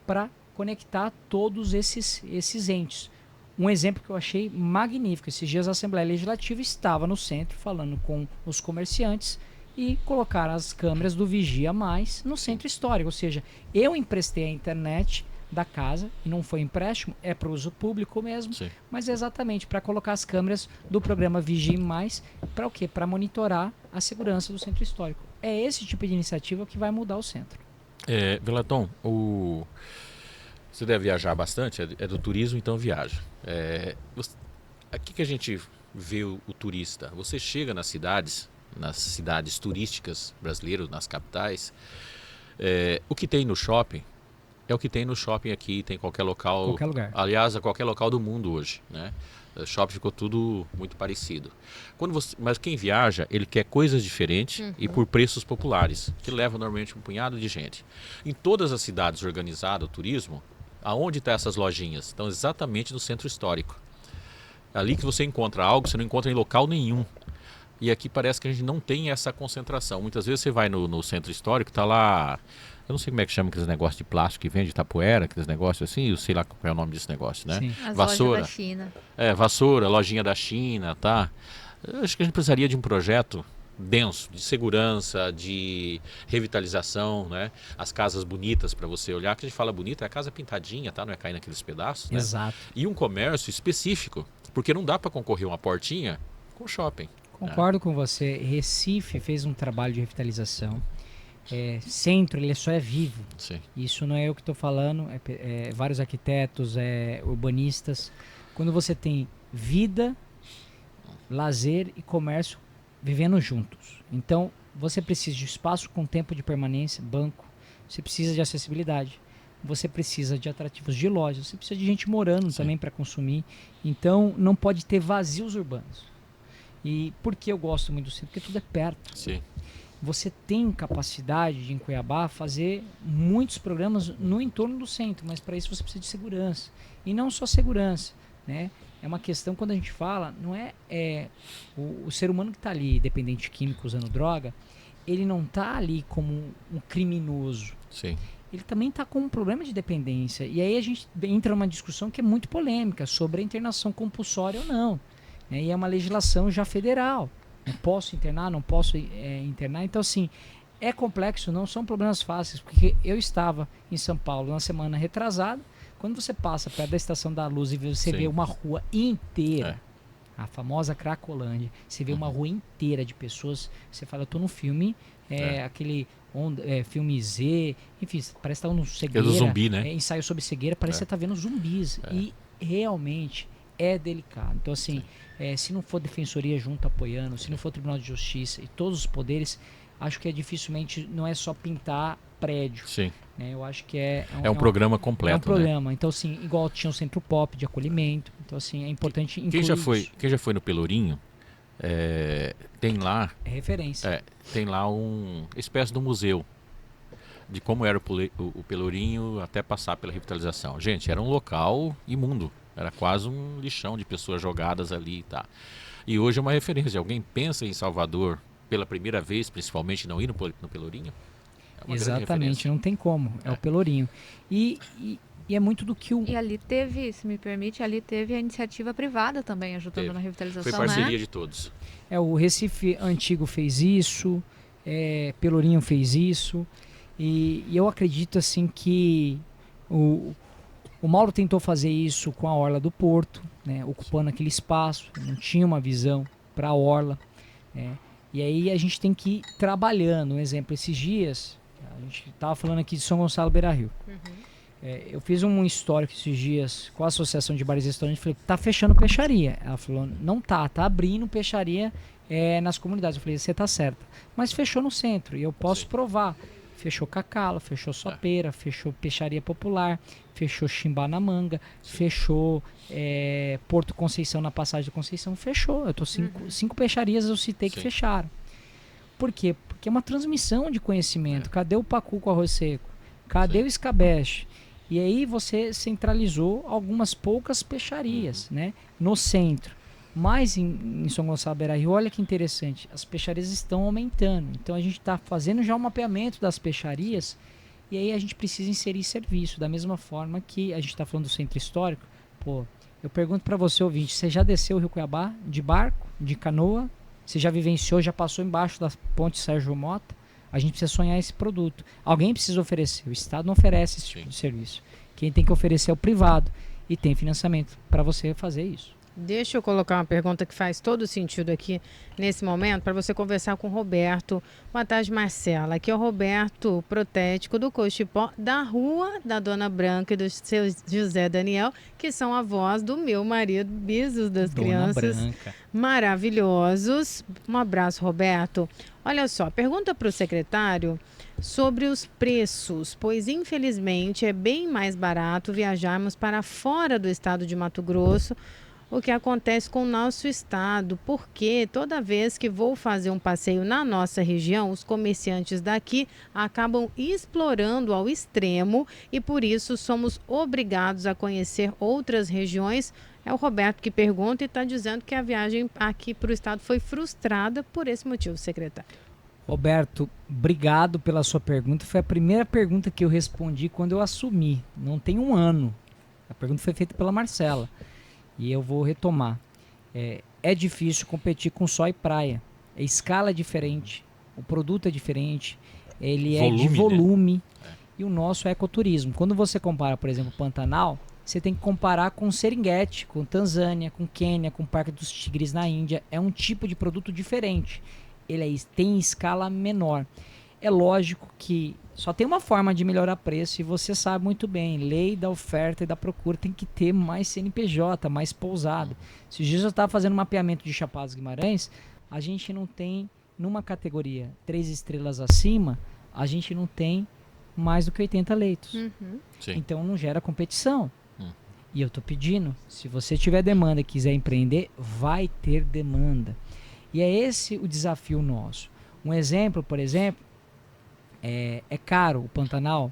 para conectar todos esses entes. Um exemplo que eu achei magnífico, esses dias a Assembleia Legislativa estava no centro falando com os comerciantes e colocar as câmeras do Vigia Mais no centro histórico. Ou seja, eu emprestei a internet da casa, e não foi empréstimo, é para uso público mesmo, Sim. mas é exatamente para colocar as câmeras do programa Vigia Mais, para o quê? Para monitorar a segurança do centro histórico. É esse tipo de iniciativa que vai mudar o centro. Velaton, você deve viajar bastante, é do turismo, então viaja. Aqui que a gente vê o turista, você chega nas cidades turísticas brasileiras, nas capitais, o que tem no shopping é o que tem no shopping aqui, tem em qualquer local. Qualquer lugar. Aliás, a qualquer local do mundo hoje, né? O shopping ficou tudo muito parecido. Mas quem viaja, ele quer coisas diferentes e por preços populares, que leva normalmente um punhado de gente. Em todas as cidades organizadas, o turismo, aonde estão essas lojinhas? Estão exatamente no centro histórico. Ali que você encontra algo, você não encontra em local nenhum. E aqui parece que a gente não tem essa concentração. Muitas vezes você vai no centro histórico, está lá... Eu não sei como é que chama aqueles negócios de plástico que vende Itapuera, aqueles negócios assim, eu sei lá qual é o nome desse negócio, né? Sim. As Vassoura. lojas da China. Vassoura, lojinha da China, tá? Eu acho que a gente precisaria de um projeto denso, de segurança, de revitalização, né? As casas bonitas para você olhar, que a gente fala bonita, é a casa pintadinha, tá? Não é cair naqueles pedaços, né? Exato. E um comércio específico, porque não dá para concorrer uma portinha com shopping. Concordo com você. Recife fez um trabalho de revitalização. Centro, ele só é vivo. Sim. Isso não é eu que estou falando, vários arquitetos, urbanistas. Quando você tem vida, lazer e comércio vivendo juntos. Então, você precisa de espaço com tempo de permanência, banco. Você precisa de acessibilidade. Você precisa de atrativos de lojas. Você precisa de gente morando também para consumir. Então, não pode ter vazios urbanos. E por que eu gosto muito do centro? Porque tudo é perto. Sim. Você tem capacidade de, em Cuiabá, fazer muitos programas no entorno do centro, mas para isso você precisa de segurança. E não só segurança, né? É uma questão, quando a gente fala, não o ser humano que está ali, dependente químico, usando droga, ele não está ali como um criminoso. Sim. Ele também está com um problema de dependência. E aí a gente entra numa discussão que é muito polêmica sobre a internação compulsória ou não. Né? E é uma legislação já federal. Não posso internar, não posso internar. Então, assim, é complexo, não são problemas fáceis, porque eu estava em São Paulo na semana retrasada, quando você passa perto da Estação da Luz e você vê uma rua inteira, a famosa Cracolândia, você vê uma rua inteira de pessoas, você fala, eu tô no filme, aquele filme Z, enfim, parece que tá no cegueira. É do zumbi, né? Ensaio sobre cegueira, parece que você tá vendo zumbis. E realmente é delicado. Então, assim, se não for defensoria junto apoiando, se não for Tribunal de Justiça e todos os poderes, acho que dificilmente não é só pintar prédio. Sim. Né? Eu acho que é um programa completo. É um programa. Né? Então, assim, igual tinha o Centro Pop de acolhimento. Então, assim, é importante incluir quem já foi no Pelourinho, tem lá... É referência. Tem lá uma espécie de um museu de como era o Pelourinho até passar pela revitalização. Gente, era um local imundo. Era quase um lixão de pessoas jogadas ali, tá? E hoje é uma referência. Alguém pensa em Salvador pela primeira vez, principalmente, não ir no Pelourinho? Exatamente, não tem como. É o Pelourinho. E é muito do que o... E ali teve, se me permite, ali teve a iniciativa privada também ajudando na revitalização, foi parceria né? de todos. O Recife Antigo fez isso, Pelourinho fez isso. E eu acredito, assim, que o Mauro tentou fazer isso com a Orla do Porto, né, ocupando aquele espaço, não tinha uma visão para a Orla. E aí a gente tem que ir trabalhando. Um exemplo, esses dias, a gente estava falando aqui de São Gonçalo Beira-Rio. Eu fiz um histórico esses dias com a Associação de Bares e Restaurantes, falei, tá fechando peixaria. Ela falou, não tá abrindo peixaria nas comunidades. Eu falei, você tá certa. Mas fechou no centro, e eu posso provar. Fechou Cacala, fechou Sopeira, fechou Peixaria Popular, fechou Chimbá na Manga, fechou Porto Conceição na Passagem da Conceição, fechou. Eu tô cinco peixarias eu citei que fecharam. Por quê? Porque é uma transmissão de conhecimento. Cadê o pacu com arroz seco? Cadê o escabeche? E aí você centralizou algumas poucas peixarias, né, no centro. Mas em São Gonçalo Beira-Rio, olha que interessante, as peixarias estão aumentando. Então a gente está fazendo já um mapeamento das peixarias e aí a gente precisa inserir serviço. Da mesma forma que a gente está falando do centro histórico, eu pergunto para você, ouvinte, você já desceu o Rio Cuiabá de barco, de canoa? você já vivenciou, já passou embaixo da ponte Sérgio Mota, a gente precisa sonhar esse produto. Alguém precisa oferecer, o Estado não oferece esse tipo de serviço. Quem tem que oferecer é o privado e tem financiamento para você fazer isso. Deixa eu colocar uma pergunta que faz todo sentido aqui nesse momento para você conversar com o Roberto. Boa tarde, Marcela. Aqui é o Roberto Protético do Cochipó, da rua da Dona Branca e do seu José Daniel, que são avós do meu marido, bisos das Dona crianças Branca. maravilhosos. Um abraço, Roberto. Olha só, pergunta para o secretário sobre os preços, pois infelizmente é bem mais barato viajarmos para fora do estado de Mato Grosso, o que acontece com o nosso estado, porque toda vez que vou fazer um passeio na nossa região, os comerciantes daqui acabam explorando ao extremo e por isso somos obrigados a conhecer outras regiões. É o Roberto que pergunta e está dizendo que a viagem aqui para o estado foi frustrada por esse motivo, secretário. Roberto, obrigado pela sua pergunta. Foi a primeira pergunta que eu respondi quando eu assumi. Não tem um ano. A pergunta foi feita pela Marcela. E eu vou retomar. É difícil competir com sol e praia. A escala é diferente, o produto é diferente, ele é de volume, né? E o nosso é ecoturismo. Quando você compara, por exemplo, Pantanal, você tem que comparar com Serengeti, com Tanzânia, com Quênia, com o Parque dos Tigres na Índia. É um tipo de produto diferente. Ele tem escala menor. É lógico que só tem uma forma de melhorar preço e você sabe muito bem, lei da oferta e da procura tem que ter mais CNPJ, mais pousado. Se dias eu estava fazendo um mapeamento de Chapada dos Guimarães, a gente não tem, numa categoria 3 estrelas acima, a gente não tem mais do que 80 leitos. Então não gera competição. E eu estou pedindo, se você tiver demanda e quiser empreender, vai ter demanda. E é esse o desafio nosso. Um exemplo, por exemplo, é caro o Pantanal.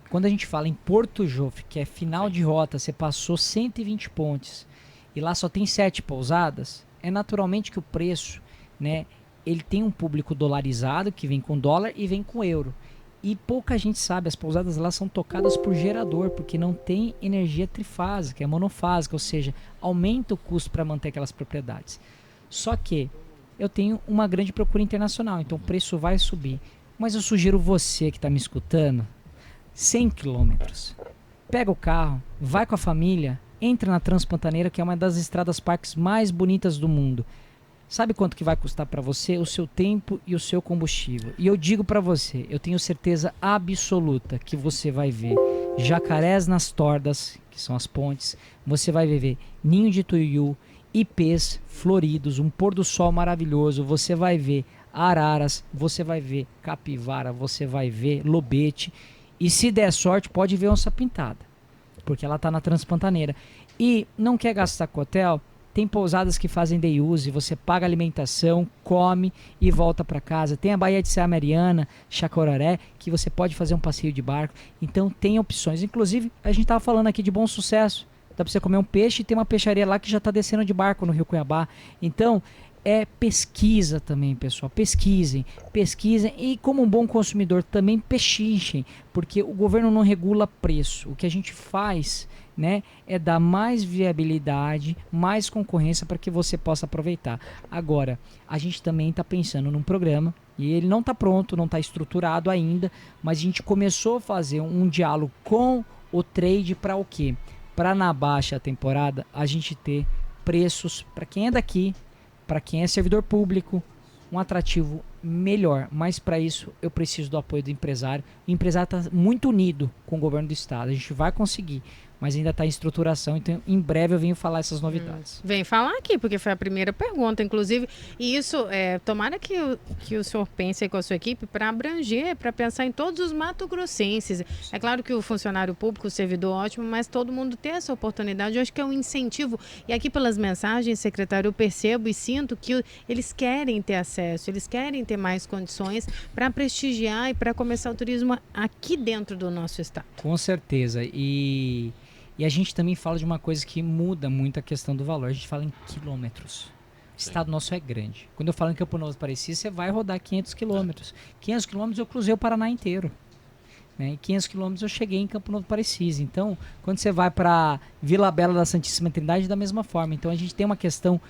Quando a gente fala em Porto Jofre, que é final de rota, você passou 120 pontes e lá só tem 7 pousadas, é naturalmente que o preço, né, ele tem um público dolarizado, que vem com dólar e vem com euro. E pouca gente sabe, as pousadas lá são tocadas por gerador, porque não tem energia trifásica, é monofásica, ou seja, aumenta o custo para manter aquelas propriedades. Só que eu tenho uma grande procura internacional, então o preço vai subir. Mas eu sugiro você que está me escutando, 100 quilômetros. Pega o carro, vai com a família, entra na Transpantaneira, que é uma das estradas parques mais bonitas do mundo. Sabe quanto que vai custar para você? O seu tempo e o seu combustível. E eu digo para você, eu tenho certeza absoluta que você vai ver jacarés nas tordas, que são as pontes. Você vai ver ninho de tuiuiu, ipês floridos, um pôr do sol maravilhoso. Você vai ver araras, você vai ver capivara, você vai ver lobete. E se der sorte, pode ver onça pintada, porque ela está na Transpantaneira. E não quer gastar com hotel? Tem pousadas que fazem day use, você paga alimentação, come e volta para casa. Tem a Baía de Serra Mariana, Chacoraré, que você pode fazer um passeio de barco. Então tem opções. Inclusive, a gente estava falando aqui de Bom Sucesso. Dá para você comer um peixe e tem uma peixaria lá que já está descendo de barco no Rio Cuiabá. Então, pesquisa também, pessoal. Pesquisem e como um bom consumidor também pechinchen, porque o governo não regula preço. O que a gente faz, né, é dar mais viabilidade, mais concorrência para que você possa aproveitar. Agora, a gente também está pensando num programa e ele não está pronto, não está estruturado ainda, mas a gente começou a fazer um diálogo com o trade para o quê? Para na baixa temporada a gente ter preços para quem é daqui, para quem é servidor público, um atrativo melhor. Mas para isso eu preciso do apoio do empresário. O empresário está muito unido com o governo do estado. A gente vai conseguir, mas ainda está em estruturação. Então em breve eu venho falar essas novidades. Vem falar aqui, porque foi a primeira pergunta, inclusive. E isso, tomara que o senhor pense aí com a sua equipe para abranger, para pensar em todos os mato-grossenses. É claro que o funcionário público, o servidor ótimo, mas todo mundo ter essa oportunidade. Eu acho que é um incentivo. E aqui pelas mensagens, secretário, eu percebo e sinto que eles querem ter acesso, eles querem ter mais condições para prestigiar e para começar o turismo aqui dentro do nosso estado. Com certeza. E a gente também fala de uma coisa que muda muito a questão do valor. A gente fala em quilômetros. O estado nosso é grande. Quando eu falo em Campo Novo do Parecis, você vai rodar 500 quilômetros. 500 quilômetros eu cruzei o Paraná inteiro. Né? E 500 quilômetros eu cheguei em Campo Novo do Parecis. Então, quando você vai para Vila Bela da Santíssima Trindade, da mesma forma. Então, a gente tem uma questão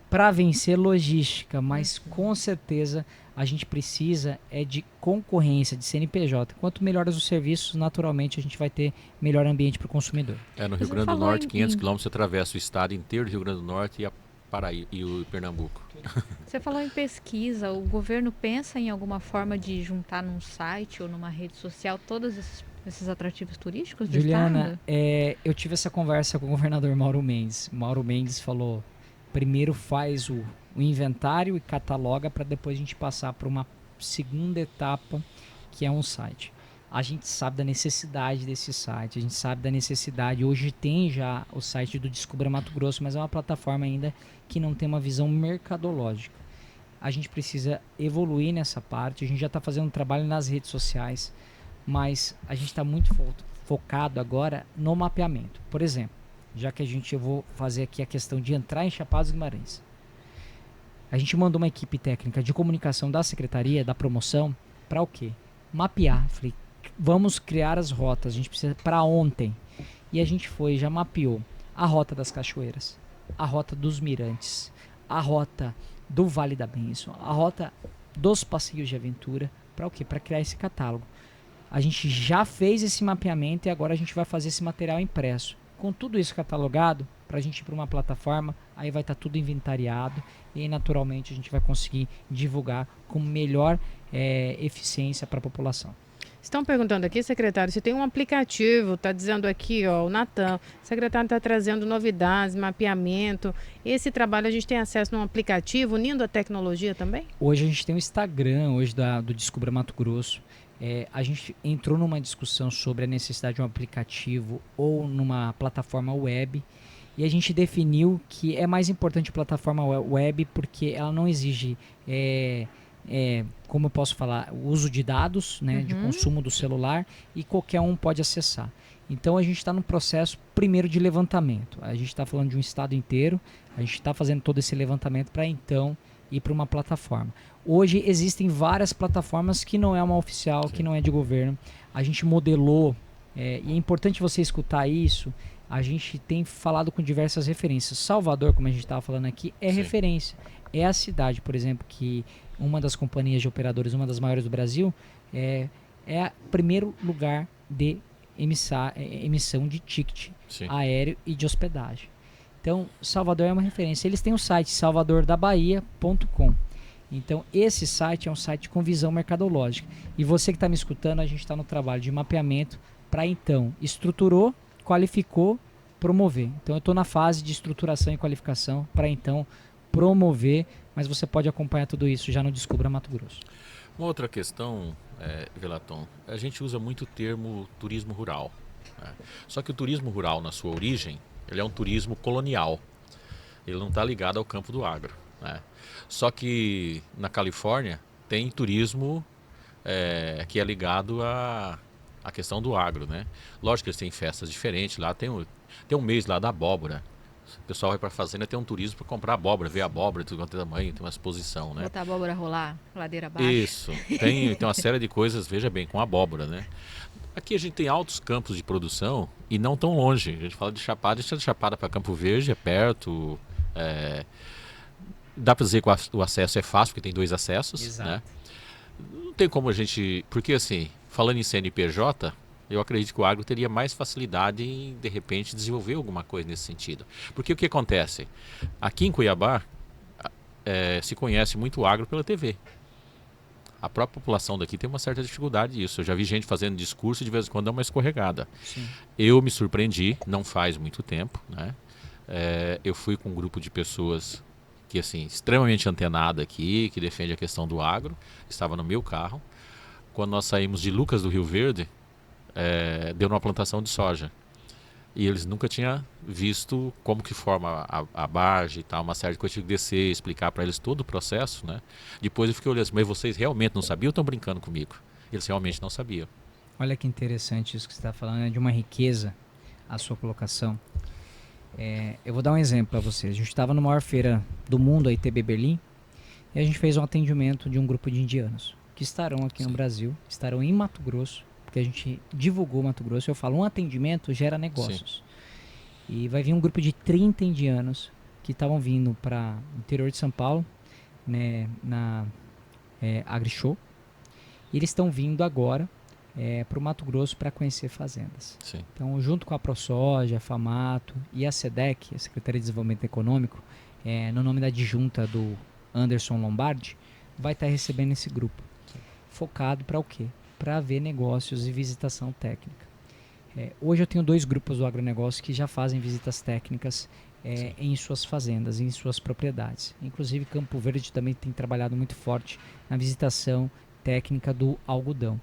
para vencer logística, mas com certeza a gente precisa de concorrência, de CNPJ. Quanto melhores os serviços, naturalmente a gente vai ter melhor ambiente para o consumidor. No Rio Grande do Norte, 500 quilômetros, você atravessa o estado inteiro do Rio Grande do Norte e a Paraíba e o Pernambuco. Você falou em pesquisa, o governo pensa em alguma forma de juntar num site ou numa rede social todos esses atrativos turísticos do Juliana, estado? eu tive essa conversa com o governador Mauro Mendes. Mauro Mendes falou, primeiro faz o inventário e cataloga para depois a gente passar para uma segunda etapa, que é um site. A gente sabe da necessidade desse site, a gente sabe da necessidade. Hoje tem já o site do Descubra Mato Grosso, mas é uma plataforma ainda que não tem uma visão mercadológica. A gente precisa evoluir nessa parte, a gente já está fazendo um trabalho nas redes sociais, mas a gente está muito focado agora no mapeamento. Por exemplo, já que eu vou fazer aqui a questão de entrar em Chapada dos Guimarães. A gente mandou uma equipe técnica de comunicação da secretaria, da promoção, para o quê? Mapear. Falei, vamos criar as rotas, a gente precisa para ontem. E a gente já mapeou a rota das cachoeiras, a rota dos mirantes, a rota do Vale da Bênção, a rota dos passeios de aventura, para o quê? Para criar esse catálogo. A gente já fez esse mapeamento e agora a gente vai fazer esse material impresso. Com tudo isso catalogado, para a gente ir para uma plataforma, aí vai estar tudo inventariado e aí, naturalmente a gente vai conseguir divulgar com melhor eficiência para a população. Estão perguntando aqui, secretário, se tem um aplicativo, está dizendo aqui, ó, o Natan, o secretário está trazendo novidades, mapeamento. Esse trabalho a gente tem acesso num aplicativo, unindo a tecnologia também? Hoje a gente tem o Instagram, do Descubra Mato Grosso. A gente entrou numa discussão sobre a necessidade de um aplicativo ou numa plataforma web e a gente definiu que é mais importante a plataforma web porque ela não exige, como eu posso falar, o uso de dados, né, de consumo do celular e qualquer um pode acessar. Então a gente está no processo primeiro de levantamento. A gente está falando de um estado inteiro, a gente está fazendo todo esse levantamento para então ir para uma plataforma. Hoje existem várias plataformas que não é uma oficial, que não é de governo. A gente modelou, e é importante você escutar isso, a gente tem falado com diversas referências. Salvador, como a gente estava falando aqui, é referência. É a cidade, por exemplo, que uma das companhias de operadores, uma das maiores do Brasil, é o primeiro lugar de emissão de ticket aéreo e de hospedagem. Então, Salvador é uma referência. Eles têm o site salvadordabahia.com. Então, esse site é um site com visão mercadológica. E você que está me escutando, a gente está no trabalho de mapeamento para, então, estruturou, qualificou, promover. Então, eu estou na fase de estruturação e qualificação para, então, promover. Mas você pode acompanhar tudo isso já no Descubra Mato Grosso. Uma outra questão, Velaton, a gente usa muito o termo turismo rural. Né? Só que o turismo rural, na sua origem, ele é um turismo colonial. Ele não está ligado ao campo do agro. Né? Só que na Califórnia tem turismo que é ligado à questão do agro, né? Lógico que eles têm festas diferentes, lá tem um mês lá da abóbora. O pessoal vai para a fazenda, tem um turismo para comprar abóbora, ver abóbora, tudo quanto é tamanho, tem uma exposição, né? Botar a abóbora rolar, ladeira abaixo. Isso, tem uma série de coisas, veja bem, com abóbora, né? Aqui a gente tem altos campos de produção e não tão longe. A gente fala de Chapada, a gente é de Chapada para Campo Verde, é perto. Dá para dizer que o acesso é fácil, porque tem 2 acessos. Exato. Né? Não tem como a gente... Porque assim, falando em CNPJ, eu acredito que o agro teria mais facilidade em, de repente, desenvolver alguma coisa nesse sentido. Porque o que acontece? Aqui em Cuiabá, se conhece muito o agro pela TV. A própria população daqui tem uma certa dificuldade nisso. Eu já vi gente fazendo discurso e de vez em quando dá uma escorregada. Sim. Eu me surpreendi, não faz muito tempo, né? Eu fui com um grupo de pessoas que, assim, extremamente antenada aqui, que defende a questão do agro. Estava no meu carro. Quando nós saímos de Lucas do Rio Verde, deu numa plantação de soja. E eles nunca tinham visto como que forma a barge e tal, uma série de coisas. Eu tive que descer, explicar para eles todo o processo, né? Depois eu fiquei olhando assim, mas vocês realmente não sabiam ou estão brincando comigo? Eles realmente não sabiam. Olha que interessante isso que você está falando, é de uma riqueza a sua colocação. Eu vou dar um exemplo para vocês. A gente estava na maior feira do mundo, a ITB Berlim, e a gente fez um atendimento de um grupo de indianos que estarão aqui no Brasil, estarão em Mato Grosso, porque a gente divulgou Mato Grosso. Eu falo, um atendimento gera negócios. Sim. E vai vir um grupo de 30 indianos que estavam vindo para o interior de São Paulo, né, na AgriShow. E eles estão vindo agora para o Mato Grosso para conhecer fazendas. Sim. Então, junto com a ProSoja, a FAMATO e a SEDEC, a Secretaria de Desenvolvimento Econômico, no nome da adjunta do Anderson Lombardi, vai estar recebendo esse grupo. Focado para o quê? Para ver negócios e visitação técnica. Hoje eu tenho 2 grupos do agronegócio que já fazem visitas técnicas em suas fazendas, em suas propriedades. Inclusive Campo Verde também tem trabalhado muito forte na visitação técnica do algodão.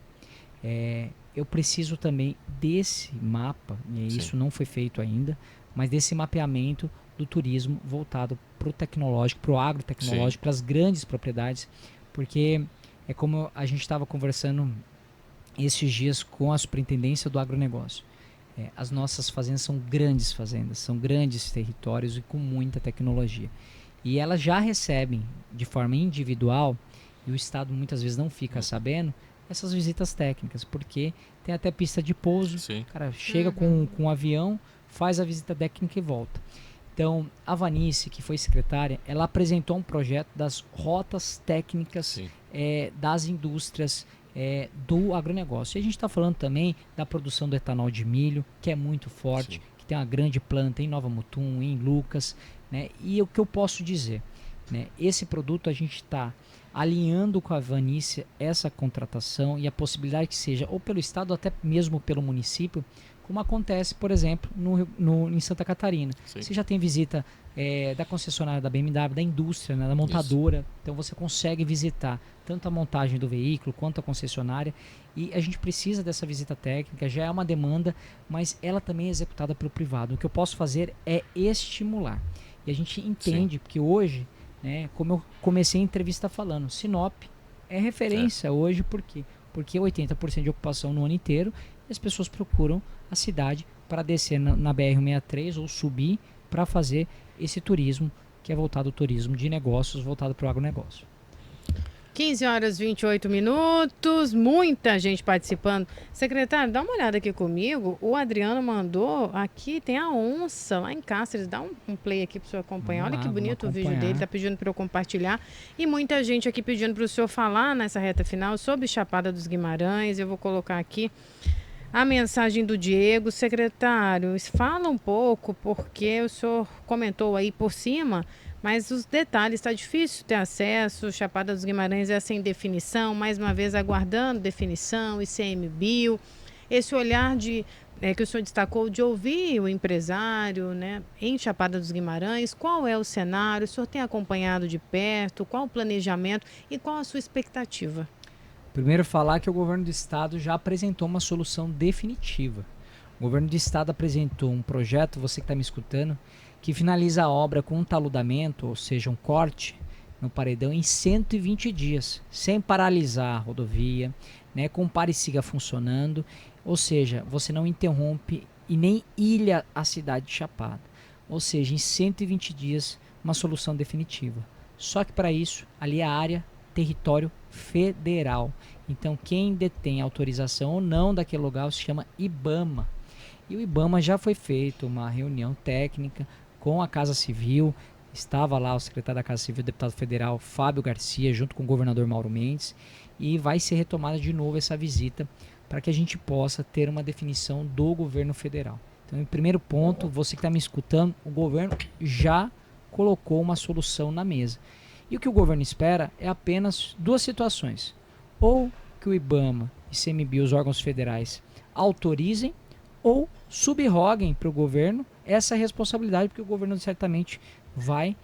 Eu preciso também desse mapa, e isso não foi feito ainda, mas desse mapeamento do turismo voltado para o tecnológico, para o agrotecnológico, para as grandes propriedades, porque é como a gente estava conversando esses dias com a superintendência do agronegócio. As nossas fazendas são grandes fazendas, são grandes territórios e com muita tecnologia. E elas já recebem de forma individual, e o Estado muitas vezes não fica sabendo, essas visitas técnicas, porque tem até pista de pouso, o cara chega com um avião, faz a visita técnica e volta. Então, a Vanice, que foi secretária, ela apresentou um projeto das rotas técnicas das indústrias do agronegócio. E a gente está falando também da produção do etanol de milho, que é muito forte, que tem uma grande planta em Nova Mutum, em Lucas, né? E o que eu posso dizer, né? Esse produto a gente está alinhando com a Vanice essa contratação e a possibilidade que seja ou pelo Estado ou até mesmo pelo município, como acontece, por exemplo, em Santa Catarina. Você já tem visita da concessionária da BMW, da indústria, né, da montadora. Então você consegue visitar tanto a montagem do veículo quanto a concessionária. E a gente precisa dessa visita técnica, já é uma demanda, mas ela também é executada pelo privado. O que eu posso fazer é estimular. E a gente entende que hoje, né, como eu comecei a entrevista falando, Sinop é referência hoje, por quê? Porque 80% de ocupação no ano inteiro, e as pessoas procuram a cidade para descer na BR-163 ou subir para fazer esse turismo, que é voltado ao turismo de negócios, voltado para o agronegócio. 15h28, muita gente participando. Secretário, dá uma olhada aqui comigo. O Adriano mandou aqui, tem a onça lá em Cáceres. Dá um play aqui para o senhor acompanhar. Olha que bonito o vídeo dele, tá pedindo para eu compartilhar. E muita gente aqui pedindo para o senhor falar nessa reta final sobre Chapada dos Guimarães. Eu vou colocar aqui a mensagem do Diego. Secretário, fala um pouco, porque o senhor comentou aí por cima, mas os detalhes, está difícil ter acesso. Chapada dos Guimarães é sem definição, mais uma vez aguardando definição, ICMBio. Esse olhar que o senhor destacou de ouvir o empresário, né, em Chapada dos Guimarães, qual é o cenário? O senhor tem acompanhado de perto? Qual o planejamento e qual a sua expectativa? Primeiro, falar que o governo do estado já apresentou uma solução definitiva. O governo do estado apresentou um projeto, você que está me escutando, que finaliza a obra com um taludamento, ou seja, um corte no paredão em 120 dias, sem paralisar a rodovia, né, com o pare-siga funcionando, ou seja, você não interrompe e nem ilha a cidade de Chapada. Ou seja, em 120 dias, uma solução definitiva. Só que para isso, ali é a área território federal. Então, quem detém autorização ou não daquele lugar se chama IBAMA. E o IBAMA já foi feito uma reunião técnica com a Casa Civil. Estava lá o secretário da Casa Civil, o deputado federal Fábio Garcia, junto com o governador Mauro Mendes. E vai ser retomada de novo essa visita para que a gente possa ter uma definição do governo federal. Então, em primeiro ponto, você que está me escutando, o governo já colocou uma solução na mesa. E o que o governo espera é apenas 2 situações. Ou que o IBAMA e ICMBio, os órgãos federais, autorizem ou subroguem para o governo essa responsabilidade, porque o governo certamente vai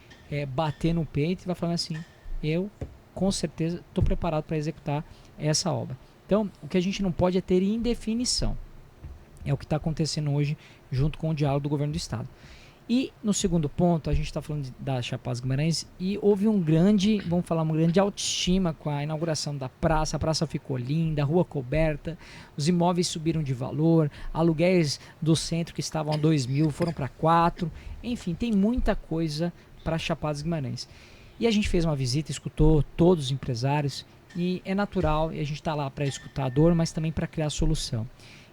bater no peito e vai falar assim, eu com certeza estou preparado para executar essa obra. Então, o que a gente não pode é ter indefinição. É o que está acontecendo hoje junto com o diálogo do governo do estado. E no segundo ponto, a gente está falando da Chapada dos Guimarães e houve uma grande autoestima com a inauguração da praça. A praça ficou linda, a rua coberta, os imóveis subiram de valor, aluguéis do centro que estavam a 2.000 foram para 4. Enfim, tem muita coisa para Chapada dos Guimarães. E a gente fez uma visita, escutou todos os empresários e é natural, e a gente está lá para escutar a dor, mas também para criar a solução.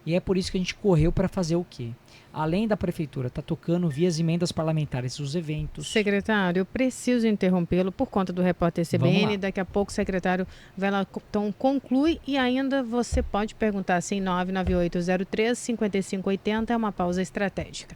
E é por isso que a gente correu para fazer o quê? Além da prefeitura, tá tocando via as emendas parlamentares os eventos. Secretário, eu preciso interrompê-lo por conta do repórter CBN. Daqui a pouco o secretário Velaton conclui e ainda você pode perguntar se em 99803-5580 é uma pausa estratégica.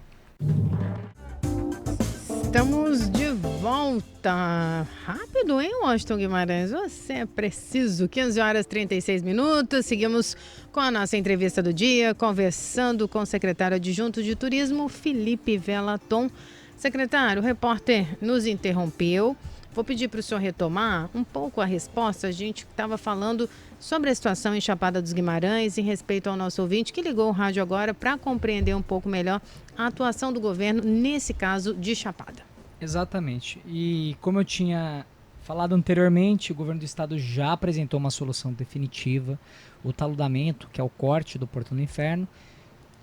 Estamos de volta. Rápido, hein, Washington Guimarães? Você é preciso. 15 horas e 36 minutos. Seguimos com a nossa entrevista do dia, conversando com o secretário adjunto de Turismo, Felipe Velaton. Secretário, o repórter nos interrompeu. Vou pedir para o senhor retomar um pouco a resposta. A gente estava falando sobre a situação em Chapada dos Guimarães, em respeito ao nosso ouvinte que ligou o rádio agora para compreender um pouco melhor a atuação do governo nesse caso de Chapada. Exatamente. E como eu tinha falado anteriormente, o governo do estado já apresentou uma solução definitiva, o taludamento, que é o corte do Porto do Inferno,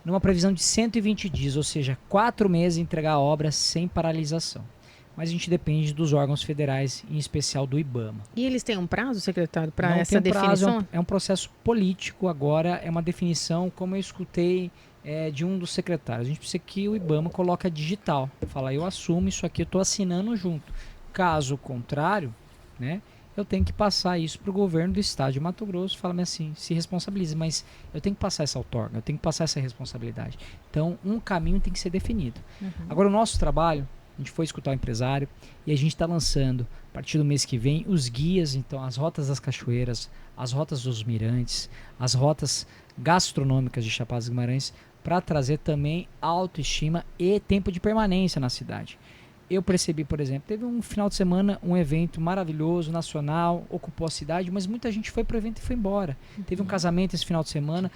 numa previsão de 120 dias, ou seja, 4 meses entregar a obra sem paralisação. Mas a gente depende dos órgãos federais, em especial do IBAMA. E eles têm um prazo, secretário, para Não essa tem prazo, definição? é um processo político agora, é uma definição, como eu escutei de um dos secretários. A gente precisa que o IBAMA coloque digital. Fala, eu assumo isso aqui, eu estou assinando junto. Caso contrário, né, eu tenho que passar isso para o governo do estado de Mato Grosso, fala-me assim, se responsabilize, mas eu tenho que passar essa outorga, eu tenho que passar essa responsabilidade. Então, um caminho tem que ser definido. Agora, o nosso trabalho, a gente foi escutar o empresário e a gente está lançando, a partir do mês que vem, os guias, então as rotas das cachoeiras, as rotas dos mirantes, as rotas gastronômicas de Chapada dos Guimarães, para trazer também autoestima e tempo de permanência na cidade. Eu percebi, por exemplo, teve um final de semana, um evento maravilhoso, nacional, ocupou a cidade, mas muita gente foi para o evento e foi embora. Teve um casamento esse final de semana,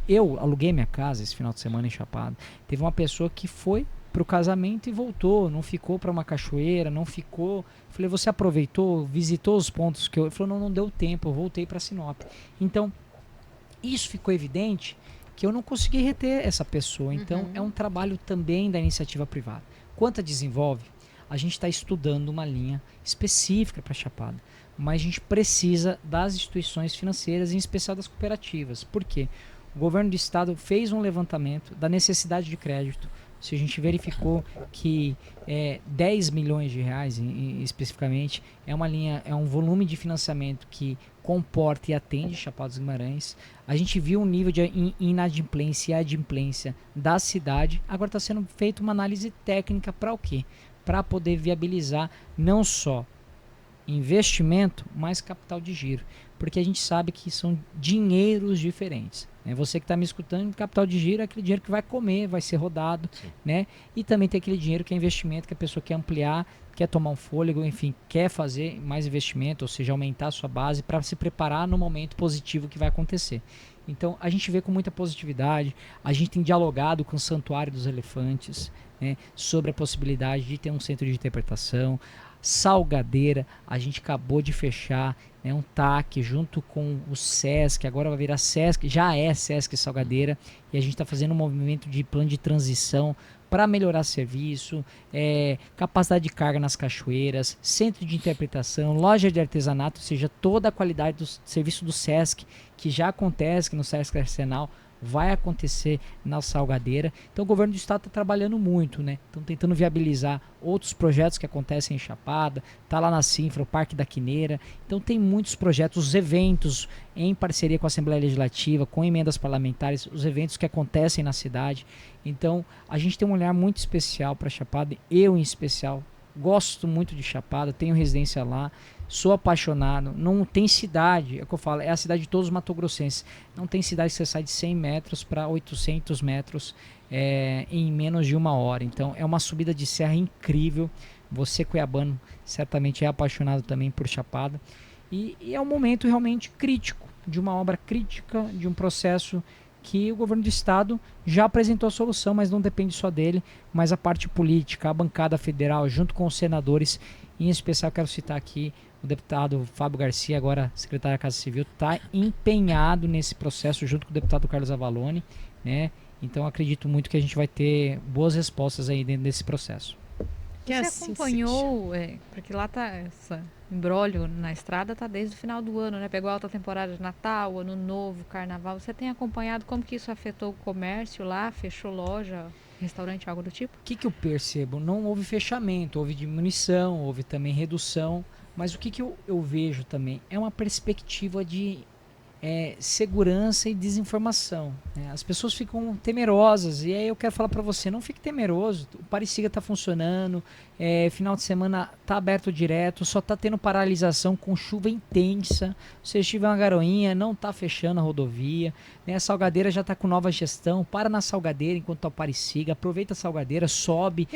eu aluguei minha casa esse final de semana em Chapada. Teve uma pessoa que foi para o casamento e voltou, não ficou para uma cachoeira, não ficou. Falei, você aproveitou, visitou os pontos que eu... Ele falou, não deu tempo, eu voltei para Sinop. Então, isso ficou evidente que eu não consegui reter essa pessoa. Então, é um trabalho também da iniciativa privada. Quanto a desenvolve, a gente está estudando uma linha específica para Chapada, mas a gente precisa das instituições financeiras, em especial das cooperativas. Por quê? O governo do estado fez um levantamento da necessidade de crédito. Se a gente verificou que 10 milhões de reais, especificamente, é uma linha, é um volume de financiamento que comporta e atende Chapada dos Guimarães. A gente viu um nível de inadimplência e adimplência da cidade. Agora está sendo feita uma análise técnica para o quê? Para poder viabilizar não só investimento, mas capital de giro. Porque a gente sabe que são dinheiros diferentes. Você que está me escutando, capital de giro é aquele dinheiro que vai comer, vai ser rodado, né? E também tem aquele dinheiro que é investimento, que a pessoa quer ampliar, quer tomar um fôlego, enfim, quer fazer mais investimento, ou seja, aumentar a sua base para se preparar no momento positivo que vai acontecer. Então, a gente vê com muita positividade, a gente tem dialogado com o Santuário dos Elefantes, né, sobre a possibilidade de ter um centro de interpretação. Salgadeira, a gente acabou de fechar, né, um TAC junto com o SESC, agora vai virar SESC, já é SESC Salgadeira, e a gente está fazendo um movimento de plano de transição para melhorar serviço, capacidade de carga nas cachoeiras, centro de interpretação, loja de artesanato, ou seja, toda a qualidade do serviço do SESC, que já acontece no SESC Arsenal, vai acontecer na Salgadeira. Então o governo do estado está trabalhando muito, né? Estão tentando viabilizar outros projetos que acontecem em Chapada, tá lá na Sinfra, o Parque da Quineira. Então tem muitos projetos, os eventos em parceria com a Assembleia Legislativa, com emendas parlamentares, os eventos que acontecem na cidade. Então a gente tem um olhar muito especial para Chapada, eu em especial. Gosto muito de Chapada, tenho residência lá, sou apaixonado. Não tem cidade, é o que eu falo, é a cidade de todos os matogrossenses. Não tem cidade que você sai de 100 metros para 800 metros em menos de 1 hora. Então é uma subida de serra incrível. Você, cuiabano, certamente é apaixonado também por Chapada. E é um momento realmente crítico, de uma obra crítica, de um processo que o governo do estado já apresentou a solução, mas não depende só dele, mas a parte política, a bancada federal, junto com os senadores, em especial quero citar aqui o deputado Fábio Garcia, agora secretário da Casa Civil, está empenhado nesse processo junto com o deputado Carlos Avalone, né? Então acredito muito que a gente vai ter boas respostas aí dentro desse processo. Que Você assim acompanhou, porque lá tá esse imbróglio na estrada, tá desde o final do ano, né? Pegou a alta temporada de Natal, Ano Novo, Carnaval. Você tem acompanhado como que isso afetou o comércio lá? Fechou loja, restaurante, algo do tipo? O que eu percebo? Não houve fechamento, houve diminuição, houve também redução. Mas o que eu vejo também é uma perspectiva de segurança e desinformação, né? As pessoas ficam temerosas e aí eu quero falar para você, não fique temeroso, o Parisiga está funcionando, final de semana está aberto direto, só está tendo paralisação com chuva intensa, se tiver uma garoinha, não está fechando a rodovia, né? A Salgadeira já está com nova gestão, para na Salgadeira enquanto está o Parisiga, aproveita a Salgadeira, sobe.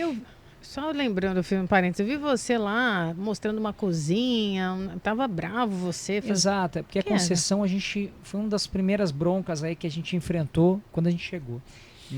Só lembrando o filme Parentes, eu vi você lá mostrando uma cozinha, tava bravo você. Exato, porque a Que era? concessão foi uma das primeiras broncas aí que a gente enfrentou quando a gente chegou.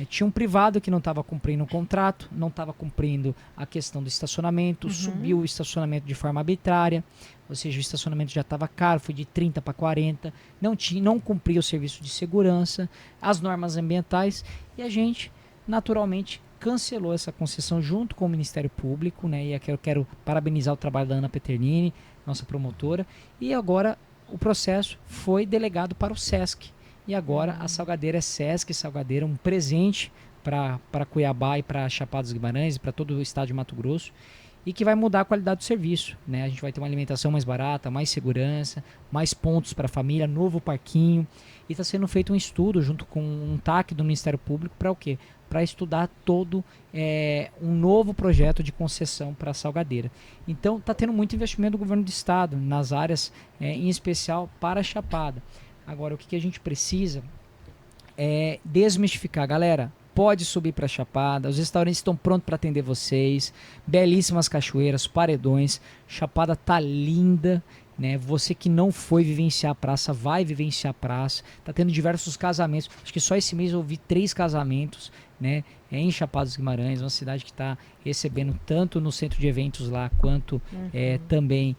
Tinha um privado que não estava cumprindo o contrato, não estava cumprindo a questão do estacionamento, subiu o estacionamento de forma arbitrária, ou seja, o estacionamento já estava caro, foi de 30 para 40, não cumpria o serviço de segurança, as normas ambientais, e a gente, naturalmente, cancelou essa concessão junto com o Ministério Público, né? E aqui eu quero parabenizar o trabalho da Ana Peternini, nossa promotora, e agora o processo foi delegado para o SESC. E agora a Salgadeira é SESC, Salgadeira, um presente para Cuiabá e para Chapada dos Guimarães e para todo o estado de Mato Grosso, e que vai mudar a qualidade do serviço, né? A gente vai ter uma alimentação mais barata, mais segurança, mais pontos para a família, novo parquinho, e está sendo feito um estudo junto com um TAC do Ministério Público para o quê? Para estudar todo um novo projeto de concessão para a Salgadeira. Então está tendo muito investimento do governo do estado nas áreas, em especial para a Chapada. Agora, o que a gente precisa é desmistificar, galera. Pode subir para a Chapada, os restaurantes estão prontos para atender vocês, belíssimas cachoeiras, paredões, Chapada tá linda, né? Você que não foi vivenciar a praça, vai vivenciar a praça, tá tendo diversos casamentos, acho que só esse mês eu vi 3 casamentos, né? Em Chapada dos Guimarães, uma cidade que está recebendo tanto no centro de eventos lá, quanto também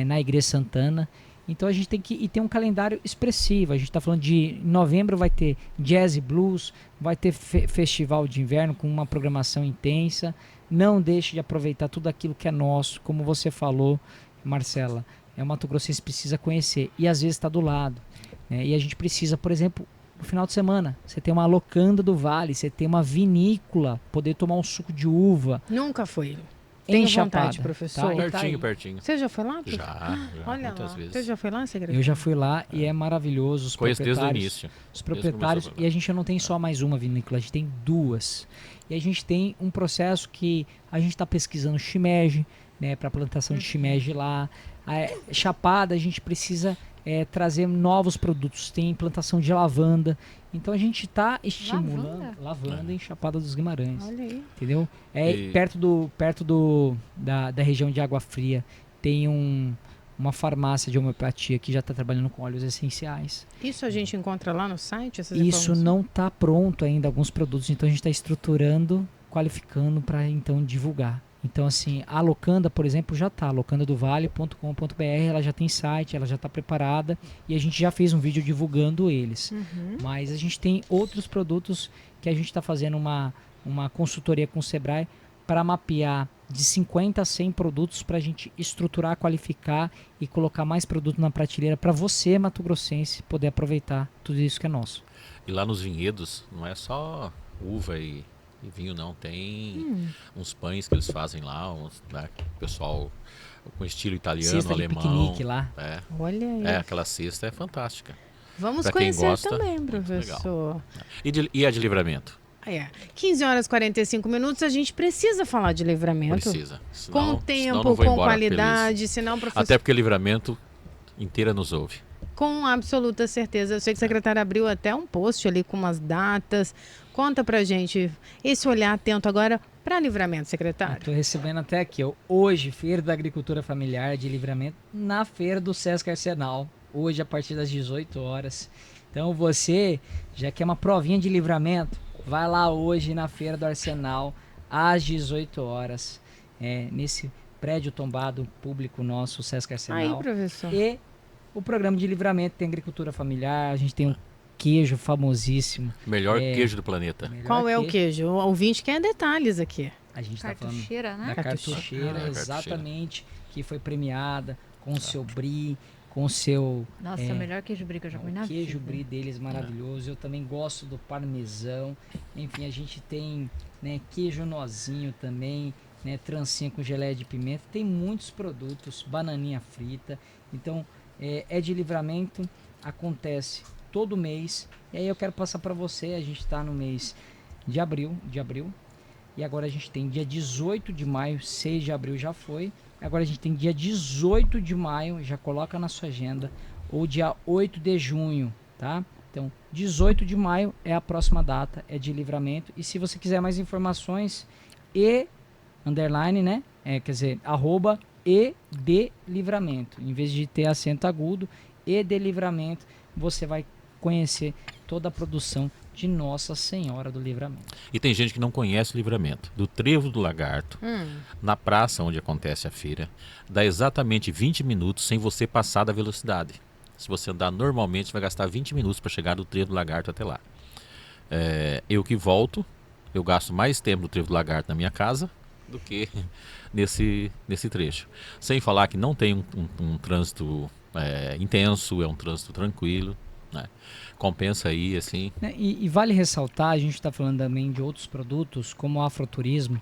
na Igreja Santana. Então a gente tem que ter um calendário expressivo. A gente está falando de novembro vai ter jazz e blues, vai ter festival de inverno com uma programação intensa. Não deixe de aproveitar tudo aquilo que é nosso, como você falou, Marcela. O Mato Grossense precisa conhecer e às vezes está do lado, né? E a gente precisa, por exemplo, no final de semana, você tem uma locanda do Vale, você tem uma vinícola, poder tomar um suco de uva. Nunca foi. Em Tenho Chapada, vontade, professor. tá? Pertinho. Você já foi lá? Já, Olha muitas lá. vezes. Você já foi lá, secretário? Eu já fui lá e é maravilhoso. Os Conheço desde o proprietários, início. os proprietários, Desde que e a gente não tem só mais uma vinícola, a gente tem 2. E a gente tem um processo que a gente está pesquisando shimeji, né, para plantação de shimeji lá. A Chapada, a gente precisa trazer novos produtos. Tem plantação de lavanda. Então a gente está estimulando lavanda em Chapada dos Guimarães. Olha aí. Entendeu? E- Perto da região de Água Fria tem uma farmácia de homeopatia que já está trabalhando com óleos essenciais. Isso a gente encontra lá no site? Essas Isso informações? não está pronto ainda, alguns produtos, então a gente está estruturando, qualificando para então divulgar. Então assim, a Locanda, por exemplo, já está, locandadovale.com.br, ela já tem site, ela já está preparada e a gente já fez um vídeo divulgando eles. Mas a gente tem outros produtos que a gente está fazendo uma consultoria com o Sebrae para mapear de 50 a 100 produtos para a gente estruturar, qualificar e colocar mais produto na prateleira para você, mato-grossense, poder aproveitar tudo isso que é nosso. E lá nos vinhedos, não é só uva e vinho, não. Tem uns pães que eles fazem lá, né, pessoal com estilo italiano, Cesta de alemão. piquenique lá. Olha aí. Aquela cesta é fantástica. Vamos pra quem conhecer gosta, também, muito professor. E a de Livramento? 15 horas e 45 minutos, a gente precisa falar de Livramento. Precisa. Senão, Com senão tempo, não vou com embora qualidade, feliz. senão, professor... Até porque Livramento inteira nos ouve. Com absoluta certeza. Eu sei que o secretário abriu até um post ali com umas datas. Conta pra gente esse olhar atento agora para Livramento, secretário. Estou recebendo até aqui, ó, hoje, Feira da Agricultura Familiar de Livramento, na Feira do Sesc Arsenal, hoje a partir das 18 horas. Então você, já quer uma provinha de livramento, vai lá hoje na Feira do Arsenal, às 18 horas, nesse prédio tombado público nosso, o Sesc Arsenal. Aí, professor. E o programa de livramento tem agricultura familiar, a gente tem um queijo famosíssimo. Melhor queijo do planeta. Melhor Qual é o queijo? O ouvinte quer detalhes aqui. A gente está falando Cartucheira, né? da cartucheira, Ah, exatamente, que foi premiada com o seu brie, com o seu Nossa, o melhor queijo brie que eu já comi na o queijo vida. brie deles maravilhoso. Eu também gosto do parmesão. Enfim, a gente tem, né, queijo nozinho também, né, trancinha com geleia de pimenta. Tem muitos produtos, bananinha frita. Então, é de Livramento, acontece todo mês. E aí eu quero passar para você, a gente está no mês de abril, e agora a gente tem dia 18 de maio, 6 de abril já foi. Agora a gente tem dia 18 de maio, já coloca na sua agenda, ou dia 8 de junho, tá? Então, 18 de maio é a próxima data, é de Livramento. E se você quiser mais informações, underline, né? Quer dizer, @ e de Livramento. Em vez de ter acento agudo, e de Livramento, você vai conhecer toda a produção de Nossa Senhora do Livramento. E tem gente que não conhece o Livramento. Do Trevo do Lagarto, na praça onde acontece a feira, dá exatamente 20 minutos sem você passar da velocidade. Se você andar normalmente, você vai gastar 20 minutos para chegar do Trevo do Lagarto até lá. Eu que volto, eu gasto mais tempo no Trevo do Lagarto na minha casa do que nesse trecho. Sem falar que não tem um trânsito intenso, é um trânsito tranquilo, né? Compensa aí, assim. E vale ressaltar, a gente está falando também de outros produtos, como o afroturismo,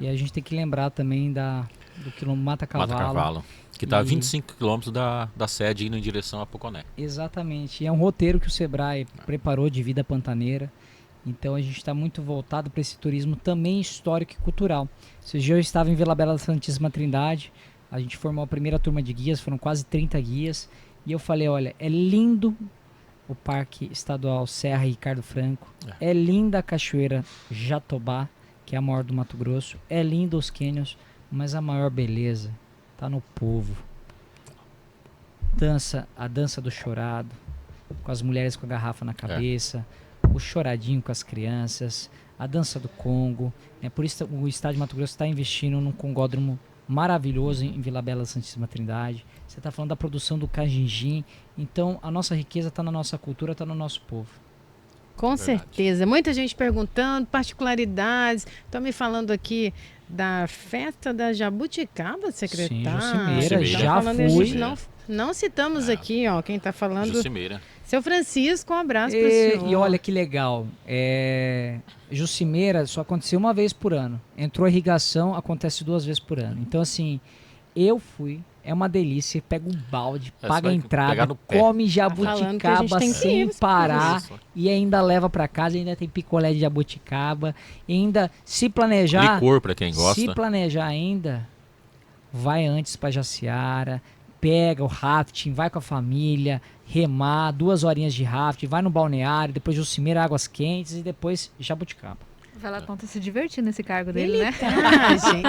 e a gente tem que lembrar também do quilômetro Mata Cavalo. Que está a 25 quilômetros da sede indo em direção a Poconé. Exatamente, e é um roteiro que o Sebrae preparou de vida pantaneira, então a gente está muito voltado para esse turismo também histórico e cultural. Esse dia eu estava em Vila Bela da Santíssima Trindade, a gente formou a primeira turma de guias, foram quase 30 guias, e eu falei, olha, é lindo o Parque Estadual Serra Ricardo Franco, é linda a Cachoeira Jatobá, que é a maior do Mato Grosso, é lindo os cânions, mas a maior beleza tá no povo. A dança do chorado, com as mulheres com a garrafa na cabeça, o choradinho com as crianças, a dança do Congo, né? Por isso o Estado de Mato Grosso está investindo num congódromo maravilhoso em Vila Bela Santíssima Trindade. Você está falando da produção do cajinjim. Então, a nossa riqueza está na nossa cultura, está no nosso povo. Com certeza. Muita gente perguntando, particularidades. Estão me falando aqui da festa da Jabuticaba, secretário. Sim, Jucimeira, já falando, fui. a gente não citamos aqui, ó, quem está falando. Jucimeira. Seu Francisco, um abraço para o senhor. E olha que legal, Jucimeira só aconteceu uma vez por ano. Entrou a irrigação, acontece 2 vezes por ano. Então, assim, eu fui, é uma delícia, pega um balde, paga a entrada, come jabuticaba sem parar e ainda leva para casa, ainda tem picolé de jabuticaba, e ainda se planejar... Licor para quem gosta. Se planejar ainda, vai antes para Jaciara, pega o rafting, vai com a família, remar, 2 horinhas de rafting, vai no balneário, depois Jucimeira, águas quentes e depois Jabuticaba. Vai lá, conta se divertir nesse cargo dele, né?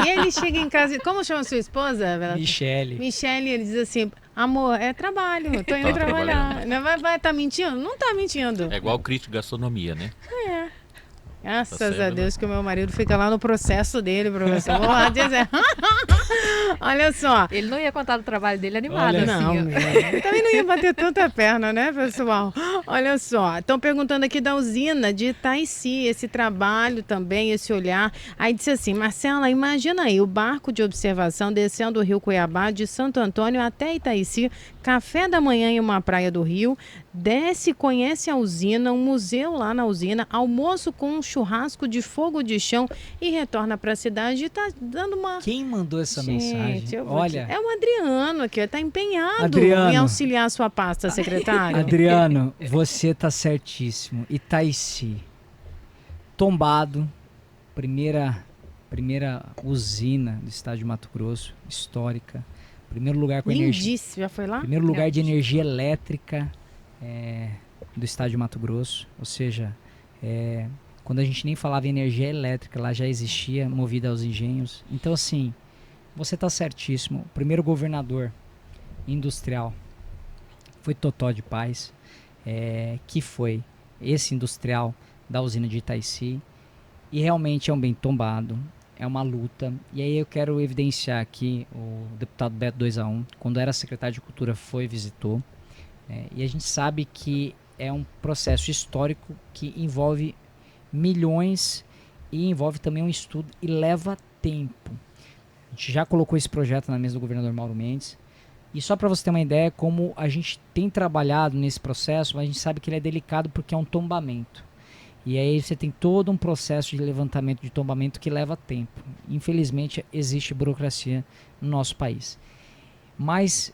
E ele chega em casa, como chama sua esposa? Michele, ele diz assim, amor, é trabalho, tô indo trabalhar. Não vai tá mentindo? Não tá mentindo. É igual crítico de gastronomia, né? Graças a Deus que o meu marido fica lá no processo dele, professor. Vou lá dizer. Olha só. Ele não ia contar do trabalho dele animado, Olha, assim. Não, ele também não ia bater tanta perna, né, pessoal? Olha só, estão perguntando aqui da usina de Itaici, esse trabalho também, esse olhar. Aí disse assim, Marcela, imagina aí, o barco de observação descendo o rio Cuiabá de Santo Antônio até Itaici, café da manhã em uma praia do Rio, desce, conhece a usina, um museu lá na usina, almoço com um churrasco de fogo de chão e retorna para a cidade e tá dando uma... Quem mandou essa mensagem? Olha, é o Adriano aqui, está empenhado em auxiliar a sua pasta, secretário. Adriano, você tá certíssimo. Itaici, tombado, primeira usina do estado de Mato Grosso, histórica. Primeiro lugar com energia. Lindíssimo, já foi lá? Primeiro lugar de energia elétrica do estado de Mato Grosso. Ou seja, quando a gente nem falava em energia elétrica, lá já existia, movida aos engenhos. Então, assim, você está certíssimo. O primeiro governador industrial foi Totó de Paz, que foi esse industrial da usina de Itaici. E realmente é um bem tombado. É uma luta. E aí eu quero evidenciar aqui o deputado Beto 2A1, quando era secretário de Cultura, visitou. E a gente sabe que é um processo histórico que envolve milhões e envolve também um estudo e leva tempo. A gente já colocou esse projeto na mesa do governador Mauro Mendes. E só para você ter uma ideia como a gente tem trabalhado nesse processo, mas a gente sabe que ele é delicado porque é um tombamento. E aí você tem todo um processo de levantamento de tombamento que leva tempo. Infelizmente existe burocracia no nosso país. Mas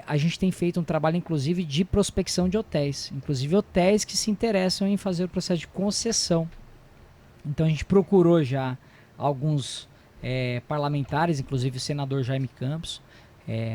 a gente tem feito um trabalho inclusive de prospecção de hotéis. Inclusive hotéis que se interessam em fazer o processo de concessão. Então a gente procurou já alguns parlamentares, inclusive o senador Jaime Campos,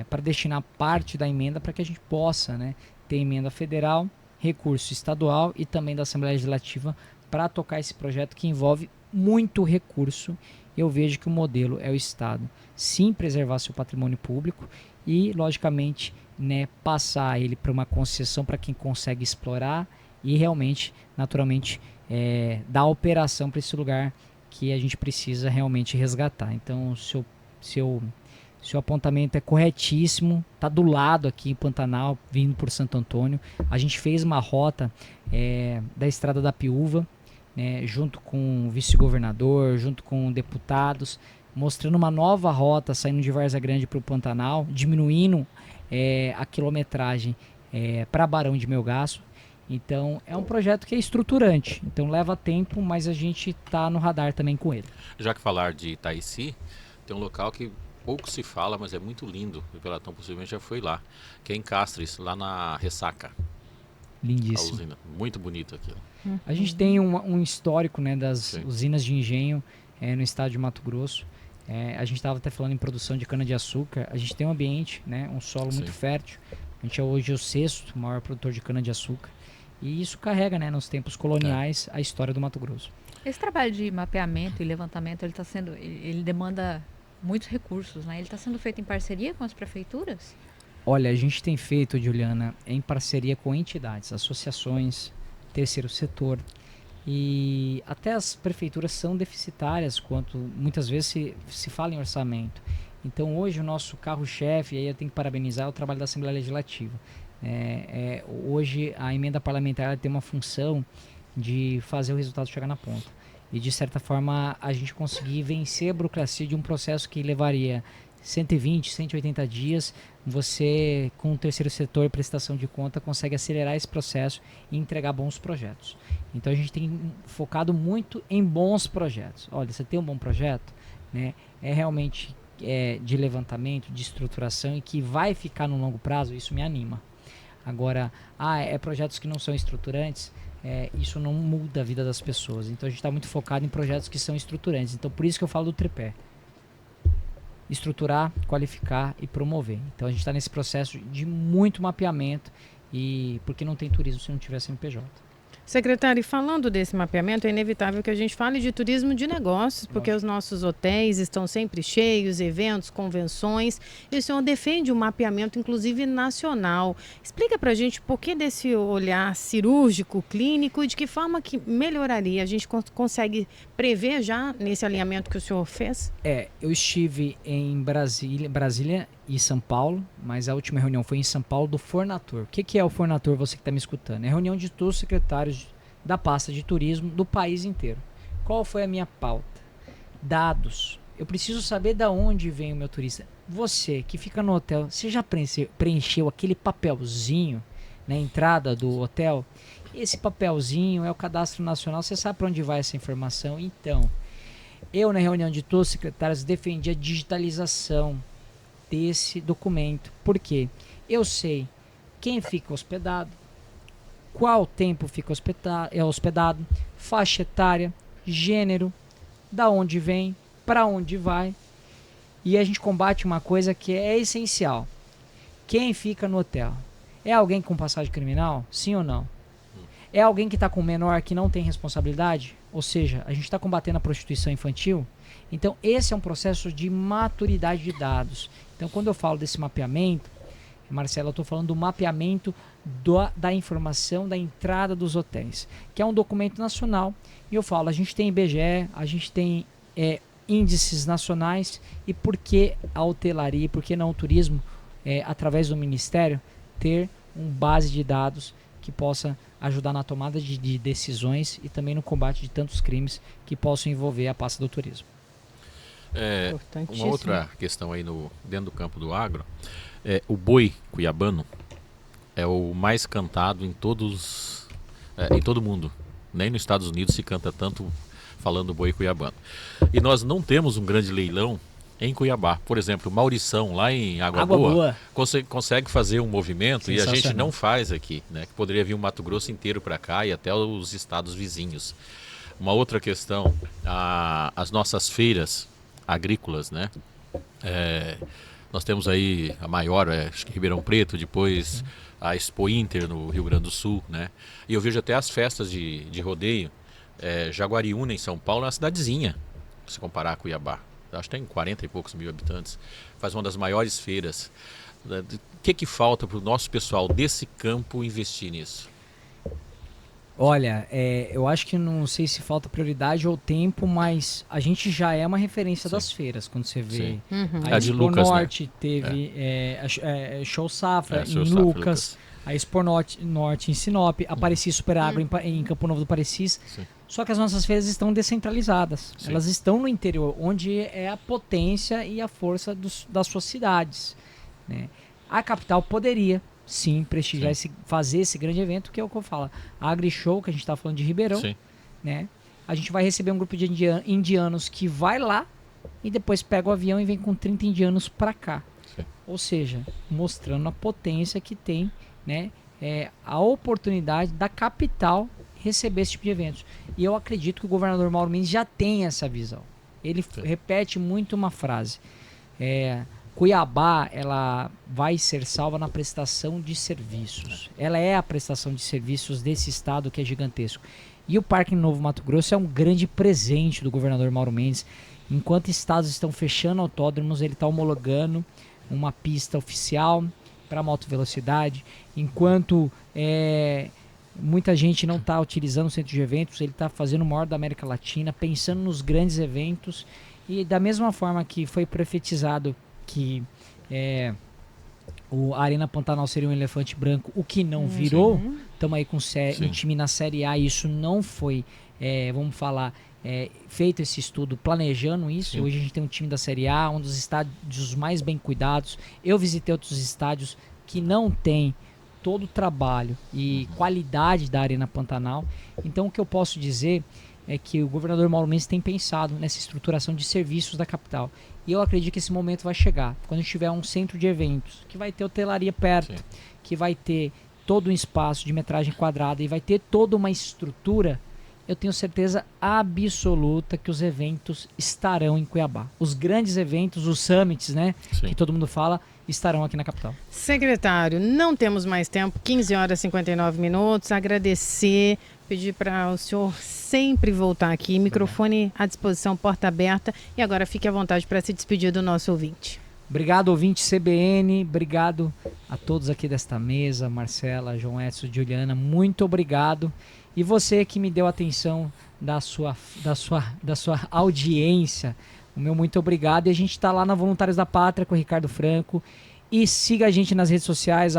para destinar parte da emenda para que a gente possa, né, ter emenda federal, recurso estadual e também da Assembleia Legislativa para tocar esse projeto que envolve muito recurso. Eu vejo que o modelo é o Estado sim preservar seu patrimônio público e, logicamente, né, passar ele para uma concessão para quem consegue explorar e realmente, naturalmente, dar operação para esse lugar que a gente precisa realmente resgatar. Então, seu apontamento é corretíssimo, está do lado aqui em Pantanal, vindo por Santo Antônio. A gente fez uma rota da Estrada da Piúva, né, junto com o vice-governador, junto com deputados, mostrando uma nova rota saindo de Várzea Grande para o Pantanal, diminuindo a quilometragem para Barão de Melgaço. Então é um projeto que é estruturante, então leva tempo, mas a gente está no radar também com ele. Já que falar de Itaici, tem um local que pouco se fala, mas é muito lindo. O Pelatão possivelmente já foi lá, que é em Castres, lá na Ressaca. Lindíssimo. A usina. Muito bonito aquilo. A gente tem um histórico, né, das Sim. usinas de engenho no estado de Mato Grosso. A gente estava até falando em produção de cana-de-açúcar. A gente tem um ambiente, né, um solo muito fértil. A gente é hoje o 6º maior produtor de cana-de-açúcar. E isso carrega, né, nos tempos coloniais a história do Mato Grosso. Esse trabalho de mapeamento e levantamento, ele demanda muitos recursos, né? Ele está sendo feito em parceria com as prefeituras? Olha, a gente tem feito, Juliana, em parceria com entidades, associações, terceiro setor. E até as prefeituras são deficitárias quanto muitas vezes se fala em orçamento. Então hoje o nosso carro-chefe, e aí eu tenho que parabenizar o trabalho da Assembleia Legislativa. Hoje a emenda parlamentar tem uma função de fazer o resultado chegar na ponta. E de certa forma a gente conseguir vencer a burocracia de um processo que levaria 120, 180 dias, você com o terceiro setor e prestação de conta consegue acelerar esse processo e entregar bons projetos. Então a gente tem focado muito em bons projetos. Olha, você tem um bom projeto, né, realmente de levantamento, de estruturação e que vai ficar no longo prazo, isso me anima. Agora, projetos que não são estruturantes, isso não muda a vida das pessoas. Então a gente está muito focado em projetos que são estruturantes. Então por isso que eu falo do tripé. Estruturar, qualificar e promover. Então a gente está nesse processo de muito mapeamento e porque não tem turismo se não tiver CNPJ. Secretário, e falando desse mapeamento, é inevitável que a gente fale de turismo de negócios, porque os nossos hotéis estão sempre cheios, eventos, convenções, e o senhor defende um mapeamento, inclusive nacional. Explica pra gente por que desse olhar cirúrgico, clínico, e de que forma que melhoraria. A gente consegue prever já nesse alinhamento que o senhor fez? Eu estive em Brasília e São Paulo, mas a última reunião foi em São Paulo do Fornatur. O que é o Fornatur, você que está me escutando? É a reunião de todos os secretários da pasta de turismo do país inteiro. Qual foi a minha pauta? Dados. Eu preciso saber de onde vem o meu turista. Você que fica no hotel, você já preencheu aquele papelzinho na entrada do hotel? Esse papelzinho é o cadastro nacional, você sabe para onde vai essa informação? Então, eu na reunião de todos os secretários defendi a digitalização desse documento. Por quê? Eu sei quem fica hospedado, qual tempo fica hospedado, faixa etária, gênero, da onde vem, para onde vai. E a gente combate uma coisa que é essencial. Quem fica no hotel? É alguém com passagem criminal? Sim ou não? É alguém que está com menor que não tem responsabilidade? Ou seja, a gente está combatendo a prostituição infantil? Então esse é um processo de maturidade de dados. Então quando eu falo desse mapeamento, Marcela, eu estou falando do mapeamento da informação da entrada dos hotéis, que é um documento nacional. E eu falo, a gente tem IBGE, a gente tem índices nacionais, e por que a hotelaria, por que não o turismo, através do Ministério, ter uma base de dados que possa ajudar na tomada de decisões e também no combate de tantos crimes que possam envolver a pasta do turismo. Uma outra questão aí dentro do campo do agro, o boi cuiabano é o mais cantado em todo mundo. Nem nos Estados Unidos se canta tanto falando boi cuiabano. E nós não temos um grande leilão em Cuiabá. Por exemplo, Maurição, lá em Água Boa, consegue fazer um movimento e a gente não faz aqui, né? Que poderia vir o Mato Grosso inteiro para cá e até os estados vizinhos. Uma outra questão, as nossas feiras agrícolas, né? Nós temos aí a maior, acho que Ribeirão Preto, depois a Expo Inter no Rio Grande do Sul, né? E eu vejo até as festas de rodeio. Jaguariúna, em São Paulo, é uma cidadezinha, se comparar a Cuiabá. Acho que tem 40 e poucos mil habitantes. Faz uma das maiores feiras. O que falta para o nosso pessoal desse campo investir nisso? Olha, eu acho que não sei se falta prioridade ou tempo, mas a gente já é uma referência das feiras. Quando você vê a de Expo Lucas, Norte, né? teve Show Safra em Show Safra, Lucas, a Expo Norte em Sinop, a Parecis Super Agro em Campo Novo do Parecis. Sim. Só que as nossas feiras estão descentralizadas. Sim. Elas estão no interior, onde é a potência e a força das suas cidades, né? A capital poderia, sim, prestigiar, fazer esse grande evento, que é o que eu falo. A AgriShow, que a gente está falando de Ribeirão, né? A gente vai receber um grupo de indianos que vai lá e depois pega o avião e vem com 30 indianos para cá. Sim. Ou seja, mostrando a potência que tem, né? A oportunidade da capital receber esse tipo de eventos. E eu acredito que o governador Mauro Mendes já tem essa visão. Ele repete muito uma frase. Cuiabá, ela vai ser salva na prestação de serviços. Ela é a prestação de serviços desse estado que é gigantesco. E o Parque Novo Mato Grosso é um grande presente do governador Mauro Mendes. Enquanto estados estão fechando autódromos, ele está homologando uma pista oficial para moto velocidade. Enquanto muita gente não está utilizando o centro de eventos, ele está fazendo o maior da América Latina, pensando nos grandes eventos. E da mesma forma que foi profetizado que a Arena Pantanal seria um elefante branco, o que não virou, estamos aí com um time na Série A, e isso não foi, vamos falar, feito esse estudo planejando isso. Sim. Hoje a gente tem um time da Série A, um dos estádios mais bem cuidados. Eu visitei outros estádios que não tem todo o trabalho e qualidade da Arena Pantanal. Então o que eu posso dizer é que o governador Mauro Mendes tem pensado nessa estruturação de serviços da capital. E eu acredito que esse momento vai chegar, quando a gente tiver um centro de eventos, que vai ter hotelaria perto, que vai ter todo um espaço de metragem quadrada e vai ter toda uma estrutura. Eu tenho certeza absoluta que os eventos estarão em Cuiabá. Os grandes eventos, os summits, né, que todo mundo fala, estarão aqui na capital. Secretário, não temos mais tempo, 15 horas e 59 minutos. Agradecer, pedir para o senhor sempre voltar aqui, microfone à disposição, porta aberta. E agora fique à vontade para se despedir do nosso ouvinte. Obrigado, ouvinte CBN, obrigado a todos aqui desta mesa, Marcela, João Edson, Juliana, muito obrigado. E você que me deu atenção da sua audiência, o meu muito obrigado. E a gente está lá na Voluntários da Pátria com o Ricardo Franco. E siga a gente nas redes sociais,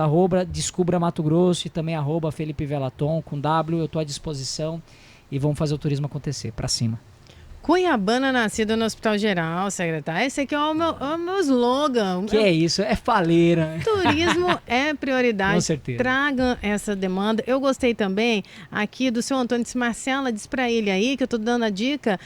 @Descubra Mato Grosso e também @Felipe Velaton com W. Eu estou à disposição e vamos fazer o turismo acontecer. Para cima. Cuiabana nascida no Hospital Geral, secretário. Esse aqui é o meu slogan. Que é isso? É faleira. Turismo é prioridade. Com certeza. Tragam essa demanda. Eu gostei também aqui do seu Antônio. Disse, Marcela, diz pra ele aí que eu tô dando a dica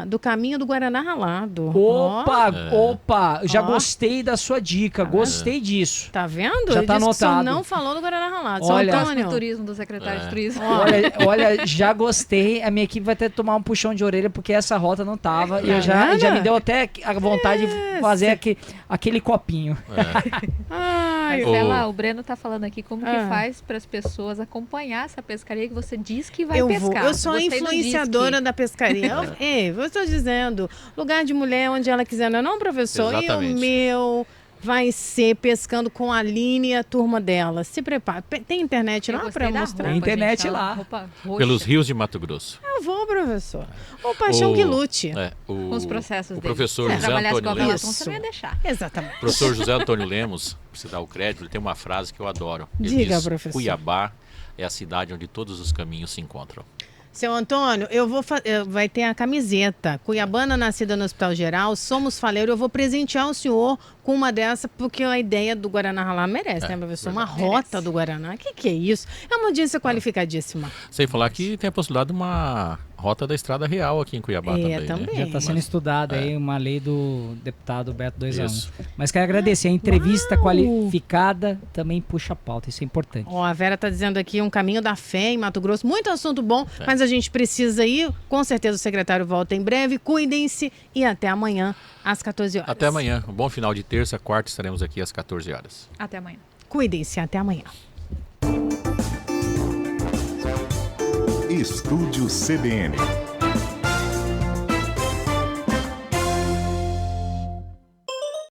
do caminho do Guaraná Ralado. Opa! Já gostei da sua dica. Gostei disso. Tá vendo? Já tá anotado. Só não falou do Guaraná Ralado. Olha, seu Antônio. Turismo do secretário de turismo. Olha, já gostei. A minha equipe vai ter que tomar um puxão de orelha porque essa rota não tava. E eu já me deu até a vontade de fazer aquele copinho. Marcela, o Breno tá falando aqui como que faz para as pessoas acompanhar essa pescaria que você diz que vai pescar. Eu sou a influenciadora da pescaria. Eu estou dizendo, lugar de mulher onde ela quiser, não é não, professor? Exatamente. E o meu vai ser pescando com a Aline e a turma dela. Se prepara. Tem internet lá para mostrar? Tem internet gente, lá. roupa roxa. Pelos rios de Mato Grosso. Eu vou, professor. Ô, paixão que lute. Com os processos o dele. professor Se José trabalhasse Antônio com a Lemos. Belaton, você não ia deixar. Exatamente. O professor José Antônio Lemos, pra você dar o crédito, ele tem uma frase que eu adoro. Ele Diga, diz, professor. Cuiabá é a cidade onde todos os caminhos se encontram. Seu Antônio, vai ter a camiseta. Cuiabana nascida no Hospital Geral, somos faleiro. Eu vou presentear o senhor com uma dessa, porque a ideia do Guaraná Ralá merece, né, professor? Uma rota do Guaraná. Que é isso? É uma audiência qualificadíssima. Sem falar que tem a possibilidade de uma rota da Estrada Real aqui em Cuiabá também. Né? Já está sendo estudada aí uma lei do deputado Beto 2A1. Isso. Mas quero agradecer. A entrevista qualificada também puxa a pauta. Isso é importante. Ó, a Vera está dizendo aqui um caminho da fé em Mato Grosso. Muito assunto bom, mas a gente precisa ir. Com certeza o secretário volta em breve. Cuidem-se e até amanhã às 14 horas. Até amanhã. Um bom final de terça, quarta estaremos aqui às 14 horas. Até amanhã. Cuidem-se, até amanhã. Estúdio CBN.